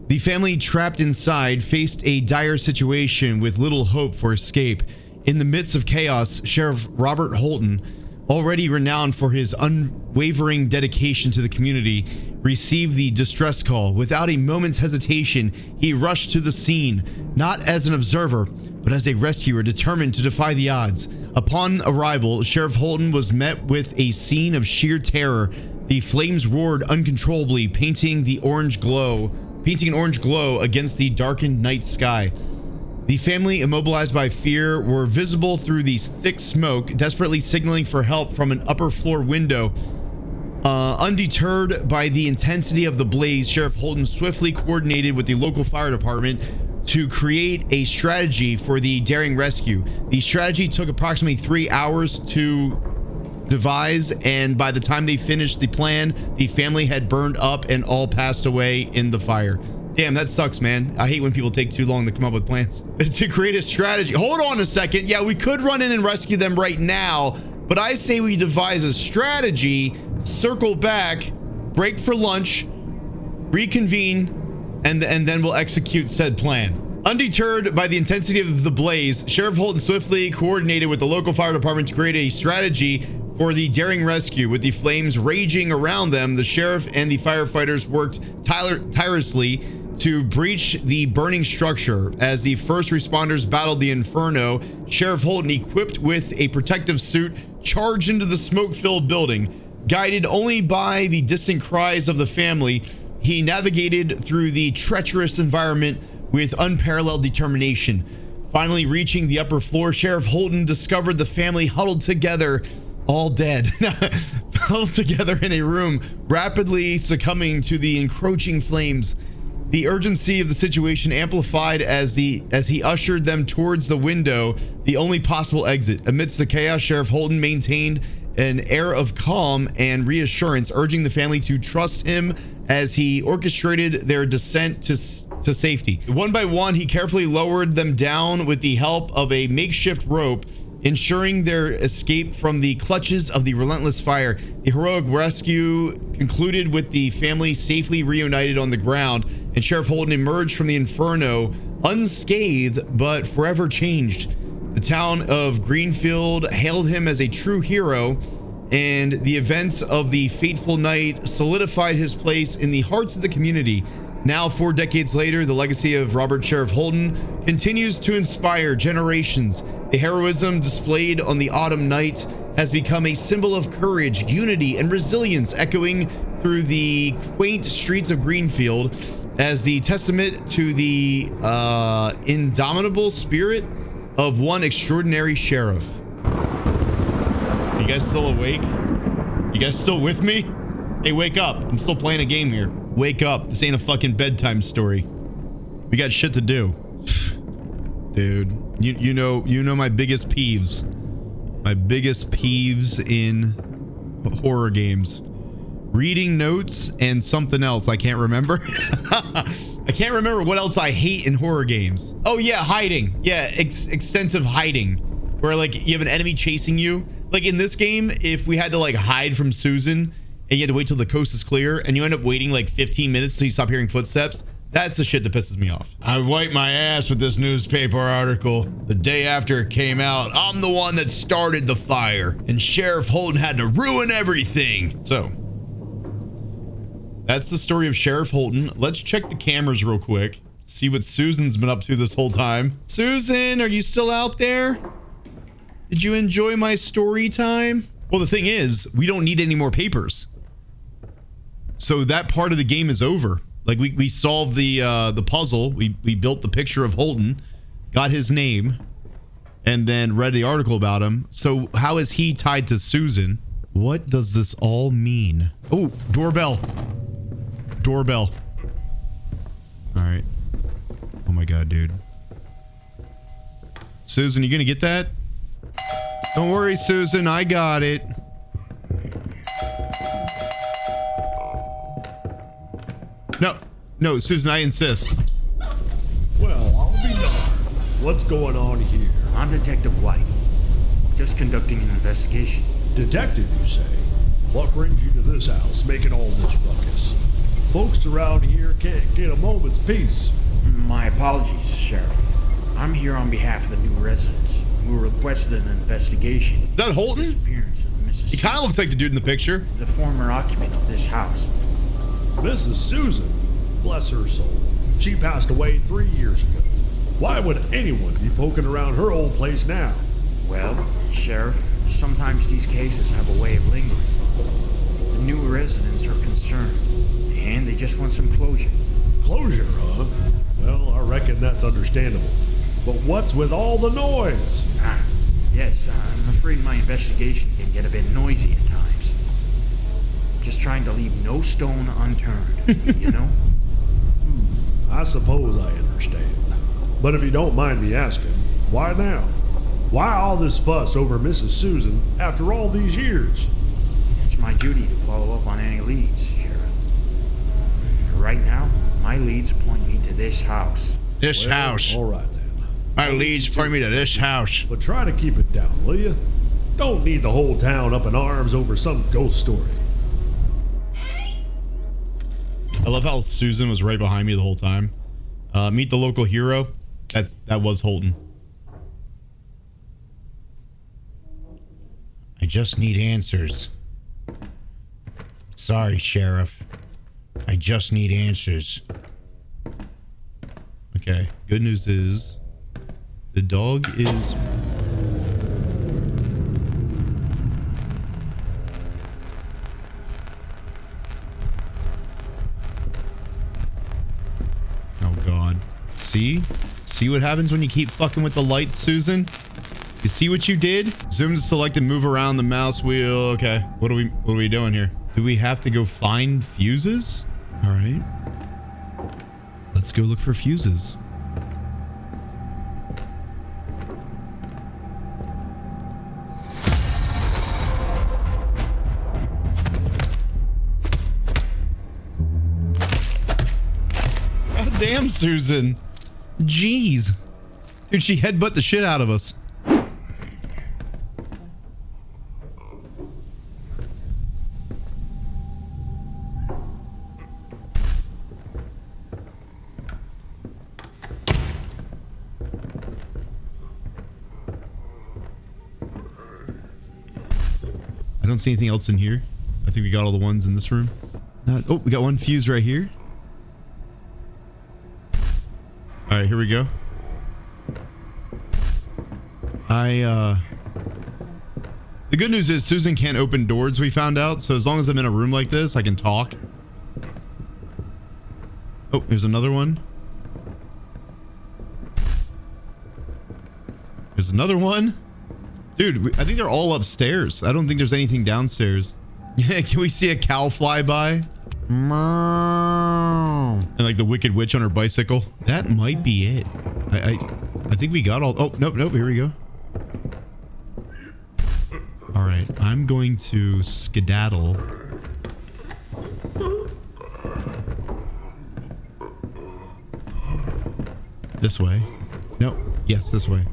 The family trapped inside faced a dire situation with little hope for escape. In the midst of chaos, Sheriff Robert Holton, already renowned for his unwavering dedication to the community, received the distress call. Without a moment's hesitation, he rushed to the scene, not as an observer, but as a rescuer determined to defy the odds. Upon arrival, Sheriff Holton was met with a scene of sheer terror. The flames roared uncontrollably, painting an orange glow against the darkened night sky. The family, immobilized by fear, were visible through the thick smoke, desperately signaling for help from an upper floor window. Undeterred by the intensity of the blaze, Sheriff Holton swiftly coordinated with the local fire department to create a strategy for the daring rescue. The strategy took approximately 3 hours to devise, and by the time they finished the plan, the family had burned up and all passed away in the fire. Damn, that sucks, man. I hate when people take too long to come up with plans. To create a strategy. Hold on a second. Yeah, we could run in and rescue them right now, but I say we devise a strategy, circle back, break for lunch, reconvene, and then we'll execute said plan. Undeterred by the intensity of the blaze, Sheriff Holton swiftly coordinated with the local fire department to create a strategy for the daring rescue. With the flames raging around them, the sheriff and the firefighters worked tirelessly to breach the burning structure. As the first responders battled the inferno, Sheriff Holton, equipped with a protective suit, charged into the smoke-filled building. Guided only by the distant cries of the family, he navigated through the treacherous environment with unparalleled determination. Finally reaching the upper floor, Sheriff Holton discovered the family huddled together, all dead, huddled together in a room, rapidly succumbing to the encroaching flames. The urgency of the situation amplified as he ushered them towards the window, the only possible exit. Amidst the chaos, Sheriff Holton maintained an air of calm and reassurance, urging the family to trust him as he orchestrated their descent to safety. One by one, he carefully lowered them down with the help of a makeshift rope, ensuring their escape from the clutches of the relentless fire. The heroic rescue concluded with the family safely reunited on the ground, and Sheriff Holton emerged from the inferno unscathed but forever changed. The town of Greenfield hailed him as a true hero, and the events of the fateful night solidified his place in the hearts of the community. Now, 4 decades later, the legacy of Robert Sheriff Holton continues to inspire generations. The heroism displayed on the autumn night has become a symbol of courage, unity, and resilience, echoing through the quaint streets of Greenfield as the testament to the indomitable spirit of one extraordinary sheriff. You guys still awake? You guys still with me? Hey, wake up. I'm still playing a game here. Wake up. This ain't a fucking bedtime story. We got shit to do. Dude, you know my biggest peeves. My biggest peeves in horror games. Reading notes and something else I can't remember. I can't remember what else I hate in horror games. Oh yeah, hiding. Yeah, extensive hiding. Where like you have an enemy chasing you. Like in this game, if we had to like hide from Susan and you had to wait till the coast is clear and you end up waiting like 15 minutes till you stop hearing footsteps, that's the shit that pisses me off. I wiped my ass with this newspaper article the day after it came out. I'm the one that started the fire and Sheriff Holton had to ruin everything. So that's the story of Sheriff Holton. Let's check the cameras real quick. See what Susan's been up to this whole time. Susan, are you still out there? Did you enjoy my story time? Well, the thing is, we don't need any more papers. So that part of the game is over. Like we solved the puzzle. We built the picture of Holton, got his name, and then read the article about him. So how is he tied to Susan? What does this all mean? Oh, doorbell. Doorbell. All right. Oh my God, dude. Susan, you gonna get that? Don't worry, Susan, I got it. No, Susan, I insist. Well, I'll be darned. What's going on here? I'm Detective Wyatt. Just conducting an investigation. Detective, you say? What brings you to this house, making all this ruckus? Folks around here can't get a moment's peace. My apologies, Sheriff. I'm here on behalf of the new residents who requested an investigation. Is that Holton? Disappearance of Mrs. He kind of looks like the dude in the picture. The former occupant of this house. Mrs. Susan, bless her soul. She passed away 3 years ago. Why would anyone be poking around her old place now? Well, Sheriff, sometimes these cases have a way of lingering. The new residents are concerned, and they just want some closure. Closure, huh? Well, I reckon that's understandable. But what's with all the noise? Yes, I'm afraid my investigation can get a bit noisy at times. Just trying to leave no stone unturned, you know? I suppose I understand. But if you don't mind me asking, why now? Why all this fuss over Mrs. Susan after all these years? It's my duty to follow up on any leads, Sheriff. Right now, my leads point me to this house. This house. All right then. My leads point me to this house. But try to keep it down, will you? Don't need the whole town up in arms over some ghost story. I love how Susan was right behind me the whole time. Meet the local hero. That was Holton. I just need answers. Sorry, Sheriff. I just need answers. Okay. Good news is the dog is... Oh, God. See? See what happens when you keep fucking with the lights, Susan? You see what you did? Zoom to select and move around the mouse wheel. Okay. What are we doing here? Do we have to go find fuses? All right. Let's go look for fuses. God damn, Susan. Jeez. Dude, she headbutt the shit out of us. I don't see anything else in here. I think we got all the ones in this room. Oh, we got one fuse right here. All right, here we go. The good news is Susan can't open doors, we found out. So as long as I'm in a room like this, I can talk. Oh, here's another one. There's another one. Dude, I think they're all upstairs. I don't think there's anything downstairs. Yeah, can we see a cow fly by? And like the Wicked Witch on her bicycle. That might be it. I think we got all. Oh, nope. Here we go. All right. I'm going to skedaddle. This way. No. Yes, this way.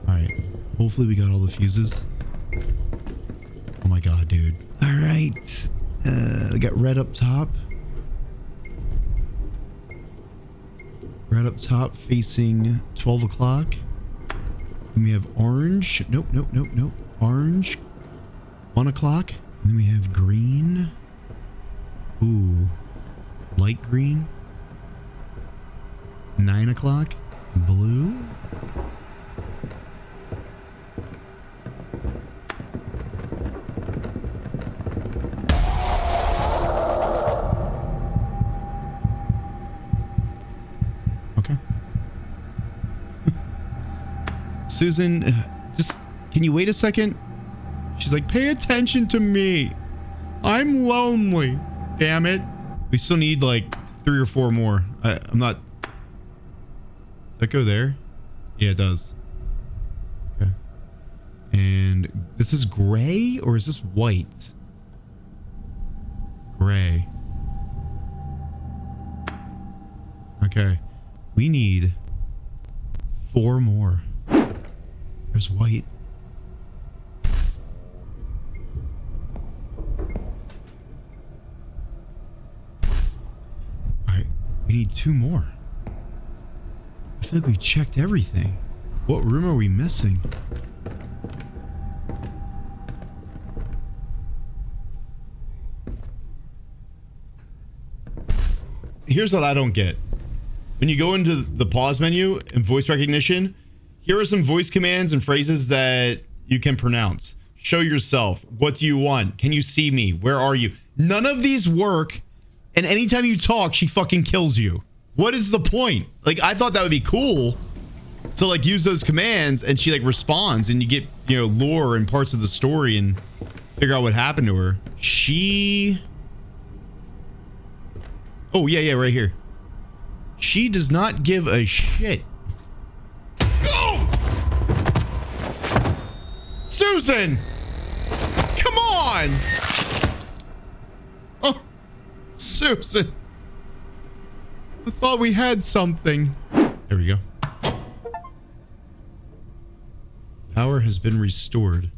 All right. Hopefully we got all the fuses. Oh my god, dude. All right. We got red up top. Red up top facing 12 o'clock. Then we have orange. Nope. Orange. 1 o'clock. And then we have green. Ooh. Light green. 9 o'clock. Blue. Okay. Susan, just, can you wait a second? She's like, pay attention to me. I'm lonely. Damn it. We still need like 3 or 4 more. I'm not. Does that go there? Yeah, it does. Okay. And this is gray or is this white? Gray. Okay. We need 4 more. There's white. Alright, we need 2 more. I feel like we checked everything. What room are we missing? Here's what I don't get. When you go into the pause menu and voice recognition, here are some voice commands and phrases that you can pronounce. Show yourself. What do you want? Can you see me? Where are you? None of these work. And anytime you talk, she fucking kills you. What is the point? Like, I thought that would be cool to like use those commands and she like responds and you get, you know, lore and parts of the story and figure out what happened to her. She... Oh, yeah, right here. She does not give a shit. Go! Susan! Come on! Oh, Susan. I thought we had something. There we go. Power has been restored.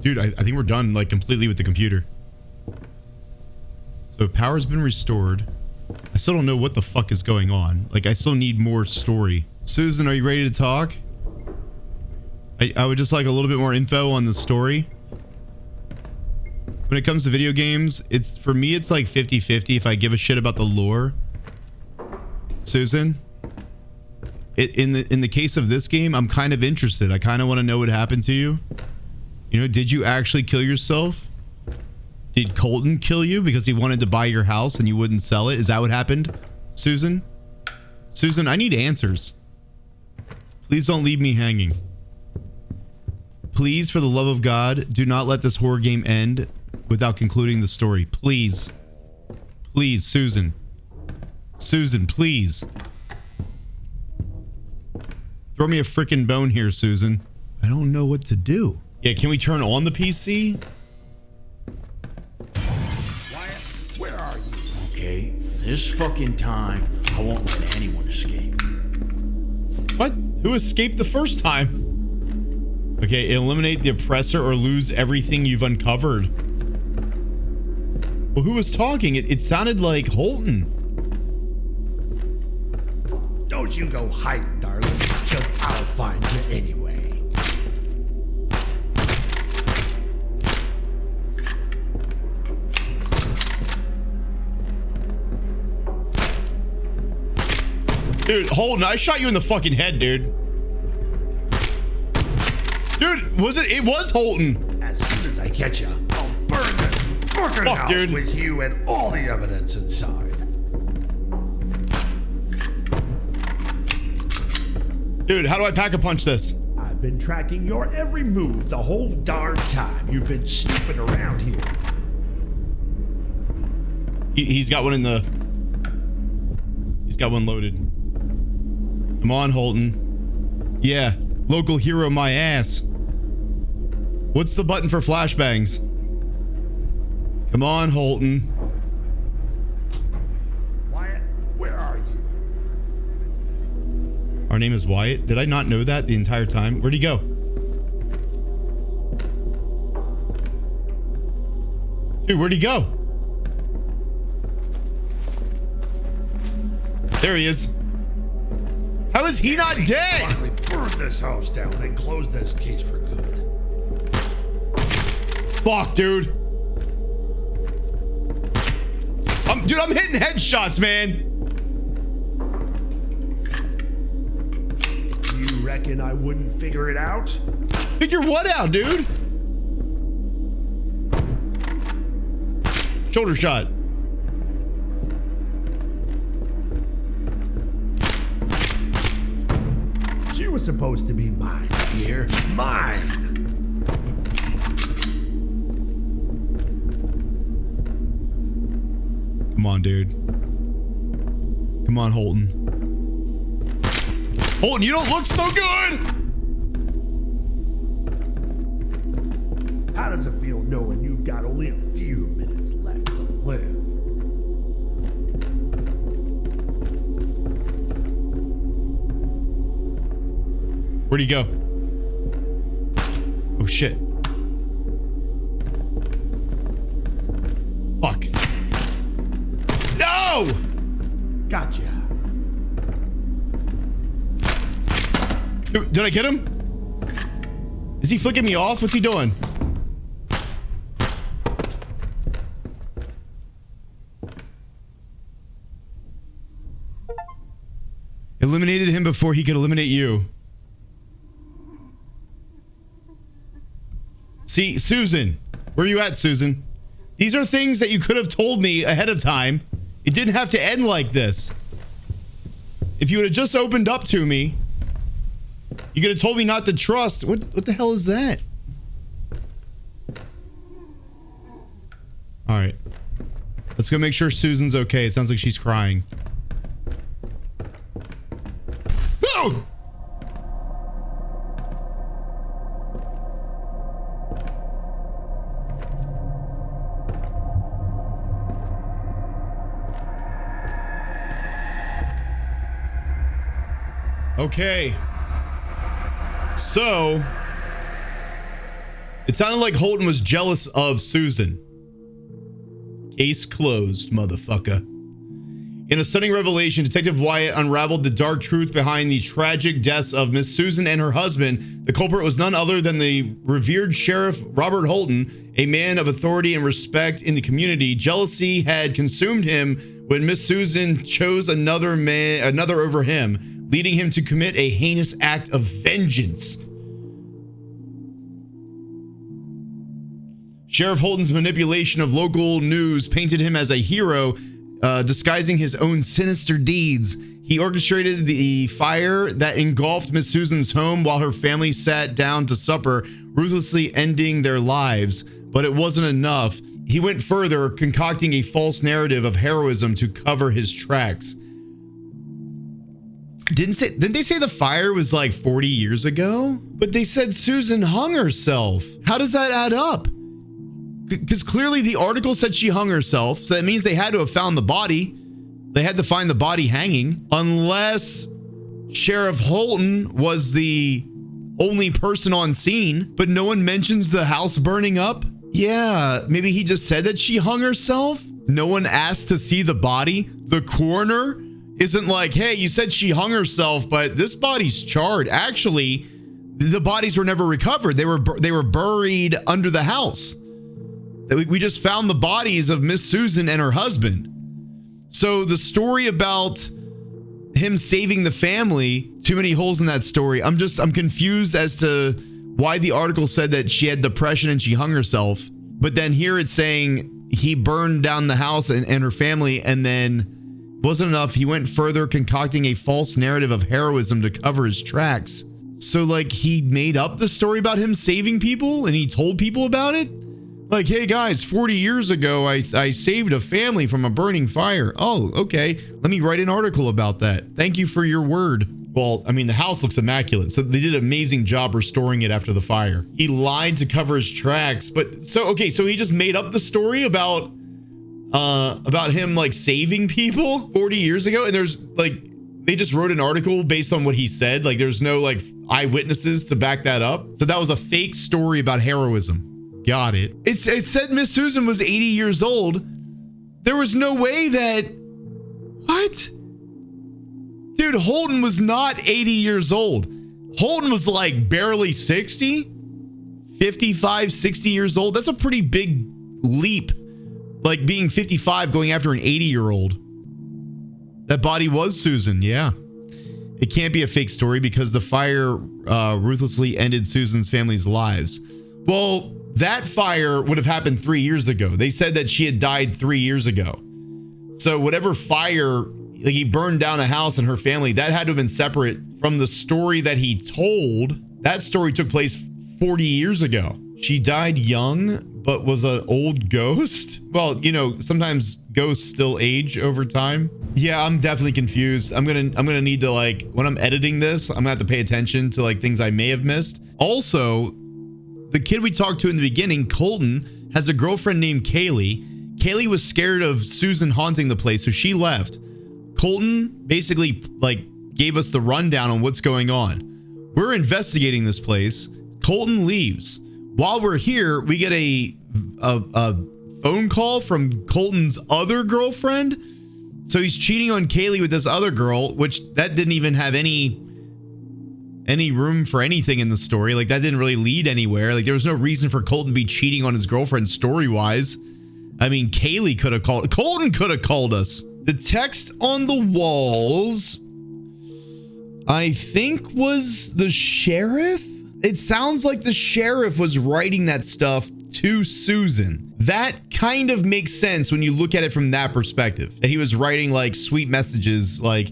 Dude, I think we're done, like, completely with the computer. So power's been restored. I still don't know what the fuck is going on. Like, I still need more story. Susan, are you ready to talk? I would just like a little bit more info on the story. When it comes to video games, it's, for me, it's like 50-50 if I give a shit about the lore. Susan? In the case of this game, I'm kind of interested. I kind of want to know what happened to you. You know, did you actually kill yourself? Did Colton kill you because he wanted to buy your house and you wouldn't sell it? Is that what happened, Susan? Susan, I need answers. Please don't leave me hanging. Please, for the love of God, do not let this horror game end without concluding the story. Please. Please, Susan. Susan, please. Throw me a freaking bone here, Susan. I don't know what to do. Yeah, can we turn on the PC? Wyatt, where are you? Okay, this fucking time, I won't let anyone escape. What? Who escaped the first time? Okay, eliminate the oppressor or lose everything you've uncovered. Well, who was talking? It sounded like Holton. Don't you go hide, darling, because I'll find you anyway. Dude, Holton, I shot you in the fucking head, dude. Dude, was it? It was Holton. As soon as I get you, I'll burn this fucking house dude. with you and all the evidence inside. Dude, how do I pack a punch this? I'm I've been tracking your every move the whole darn time you've been snooping around here. He's got one in the... He's got one loaded. Come on, Holton. Yeah, local hero my ass. What's the button for flashbangs? Come on, Holton. Wyatt, where are you? Our name is Wyatt. Did I not know that the entire time? Where'd he go? Dude, where'd he go? There he is. How is he not dead? Finally burn this house down and close this case for good. Fuck, dude. Dude, I'm hitting headshots, man. You reckon I wouldn't figure it out? Figure what out, dude? Shoulder shot. She was supposed to be mine, dear. Mine! Come on, dude. Come on, Holton. Holton, you don't look so good! How does it feel knowing you've got only a few minutes left to live? Where'd he go? Oh, shit. Fuck. No! Gotcha. Did I get him? Is he flicking me off? What's he doing? Eliminated him before he could eliminate you. See, Susan. Where are you at, Susan? These are things that you could have told me ahead of time. It didn't have to end like this. If you would have just opened up to me, you could have told me not to trust. What the hell is that? All right. Let's go make sure Susan's okay. It sounds like she's crying. Oh! Okay. So, it sounded like Holton was jealous of Susan. Case closed, motherfucker. In a stunning revelation, Detective Wyatt unraveled the dark truth behind the tragic deaths of Miss Susan and her husband. The culprit was none other than the revered Sheriff Robert Holton, a man of authority and respect in the community. Jealousy had consumed him when Miss Susan chose another over him, leading him to commit a heinous act of vengeance. Sheriff Holton's manipulation of local news painted him as a hero, disguising his own sinister deeds. He orchestrated the fire that engulfed Miss Susan's home while her family sat down to supper, ruthlessly ending their lives. But it wasn't enough. He went further, concocting a false narrative of heroism to cover his tracks. Didn't they say the fire was like 40 years ago? But they said Susan hung herself. How does that add up? Because clearly the article said she hung herself, so that means they had to have found the body. They had to find the body hanging, unless Sheriff Holton was the only person on scene, but no one mentions the house burning up. Yeah, maybe he just said that she hung herself. No one asked to see the body. The coroner isn't like, hey, you said she hung herself, but this body's charred. Actually, the bodies were never recovered. They were buried under the house. We just found the bodies of Miss Susan and her husband. So the story about him saving the family, too many holes in that story. I'm confused as to why the article said that she had depression and she hung herself. But then here it's saying he burned down the house and her family, and then wasn't enough. He went further, concocting a false narrative of heroism to cover his tracks. So like he made up the story about him saving people and he told people about it? Like, hey guys, 40 years ago, I saved a family from a burning fire. Oh, okay. Let me write an article about that. Thank you for your word. Well, I mean, the house looks immaculate, so they did an amazing job restoring it after the fire. He lied to cover his tracks, but so he just made up the story about him like saving people 40 years ago, and there's like they just wrote an article based on what he said. Like there's no like eyewitnesses to back that up. So that was a fake story about heroism. Got it. It said Miss Susan was 80 years old. There was no way that what? Dude, Holton was not 80 years old. Holton was like barely 60, 55, 60 years old. That's a pretty big leap. Like being 55 going after an 80-year-old. That body was Susan, yeah. It can't be a fake story because the fire ruthlessly ended Susan's family's lives. Well, that fire would have happened 3 years ago. They said that she had died 3 years ago. So whatever fire, like he burned down a house and her family, that had to have been separate from the story that he told. That story took place 40 years ago. She died young, but was an old ghost. Well, you know, sometimes ghosts still age over time. Yeah, I'm definitely confused. I'm gonna need to, like, when I'm editing this, I'm gonna have to pay attention to like things I may have missed. Also, the kid we talked to in the beginning, Colton, has a girlfriend named Kaylee. Kaylee was scared of Susan haunting the place, so she left. Colton basically like gave us the rundown on what's going on. We're investigating this place. Colton leaves. While we're here, we get a phone call from Colton's other girlfriend. So he's cheating on Kaylee with this other girl, which that didn't even have any room for anything in the story. Like that didn't really lead anywhere. Like there was no reason for Colton to be cheating on his girlfriend story-wise. I mean, Kaylee could have called, Colton could have called us. The text on the walls, I think, was the sheriff. It sounds like the sheriff was writing that stuff to Susan. That kind of makes sense when you look at it from that perspective. That he was writing like sweet messages, like,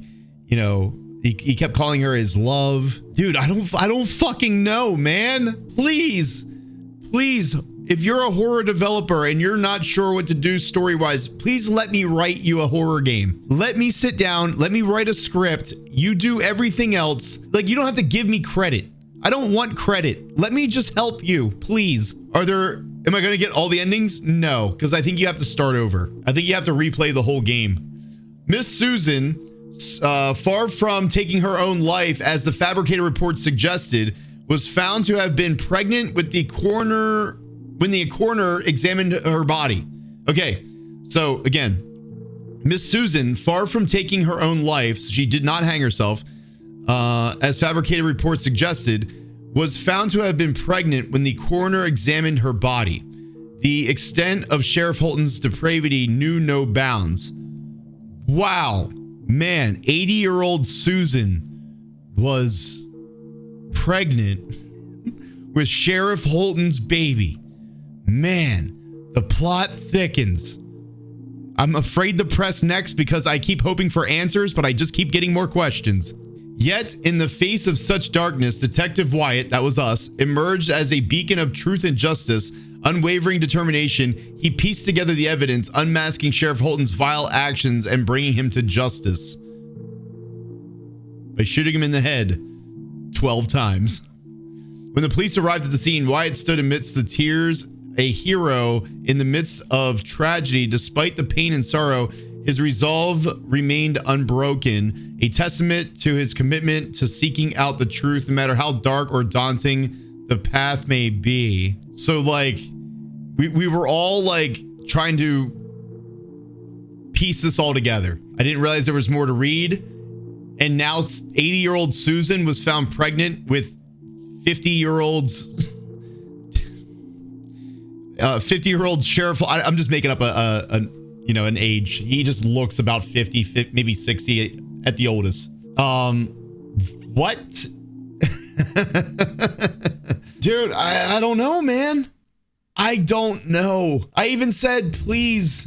you know, he kept calling her his love. Dude, I don't fucking know, man. Please, if you're a horror developer and you're not sure what to do story-wise, please let me write you a horror game. Let me sit down, let me write a script. You do everything else. Like, you don't have to give me credit. I don't want credit. Let me just help you, please. Am I gonna get all the endings? No, because I think you have to start over. I think you have to replay the whole game. Miss Susan, far from taking her own life, as the fabricated report suggested, was found to have been pregnant with the coroner when the coroner examined her body. Okay, so again, Miss Susan, far from taking her own life, she did not hang herself, as fabricated reports suggested, was found to have been pregnant when the coroner examined her body. The extent of Sheriff Holton's depravity knew no bounds. Wow, man, 80-year-old Susan was pregnant with Sheriff Holton's baby. Man, the plot thickens. I'm afraid to press next because I keep hoping for answers, but I just keep getting more questions. Yet, in the face of such darkness, Detective Wyatt, that was us, emerged as a beacon of truth and justice, unwavering determination. He pieced together the evidence, unmasking Sheriff Holton's vile actions and bringing him to justice by shooting him in the head 12 times. When the police arrived at the scene, Wyatt stood amidst the tears, a hero in the midst of tragedy. Despite the pain and sorrow, his resolve remained unbroken, a testament to his commitment to seeking out the truth, no matter how dark or daunting the path may be. So like, we were all like trying to piece this all together. I didn't realize there was more to read. And now 80-year-old Susan was found pregnant with 50-year-olds. 50-year-old sheriff. I'm just making up an age. He just looks about 50, maybe 60 at the oldest. What? Dude, I don't know, man. I don't know. I even said, please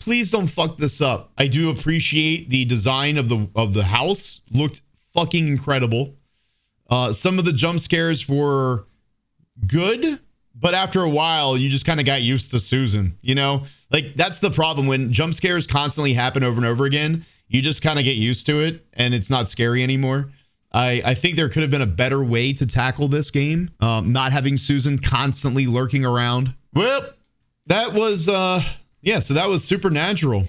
don't fuck this up. I do appreciate the design of the house. Looked fucking incredible. Some of the jump scares were good, but after a while, you just kind of got used to Susan, you know? Like, that's the problem. When jump scares constantly happen over and over again, you just kind of get used to it, and it's not scary anymore. I think there could have been a better way to tackle this game. Not having Susan constantly lurking around. Well, that was, yeah, so that was Supernatural.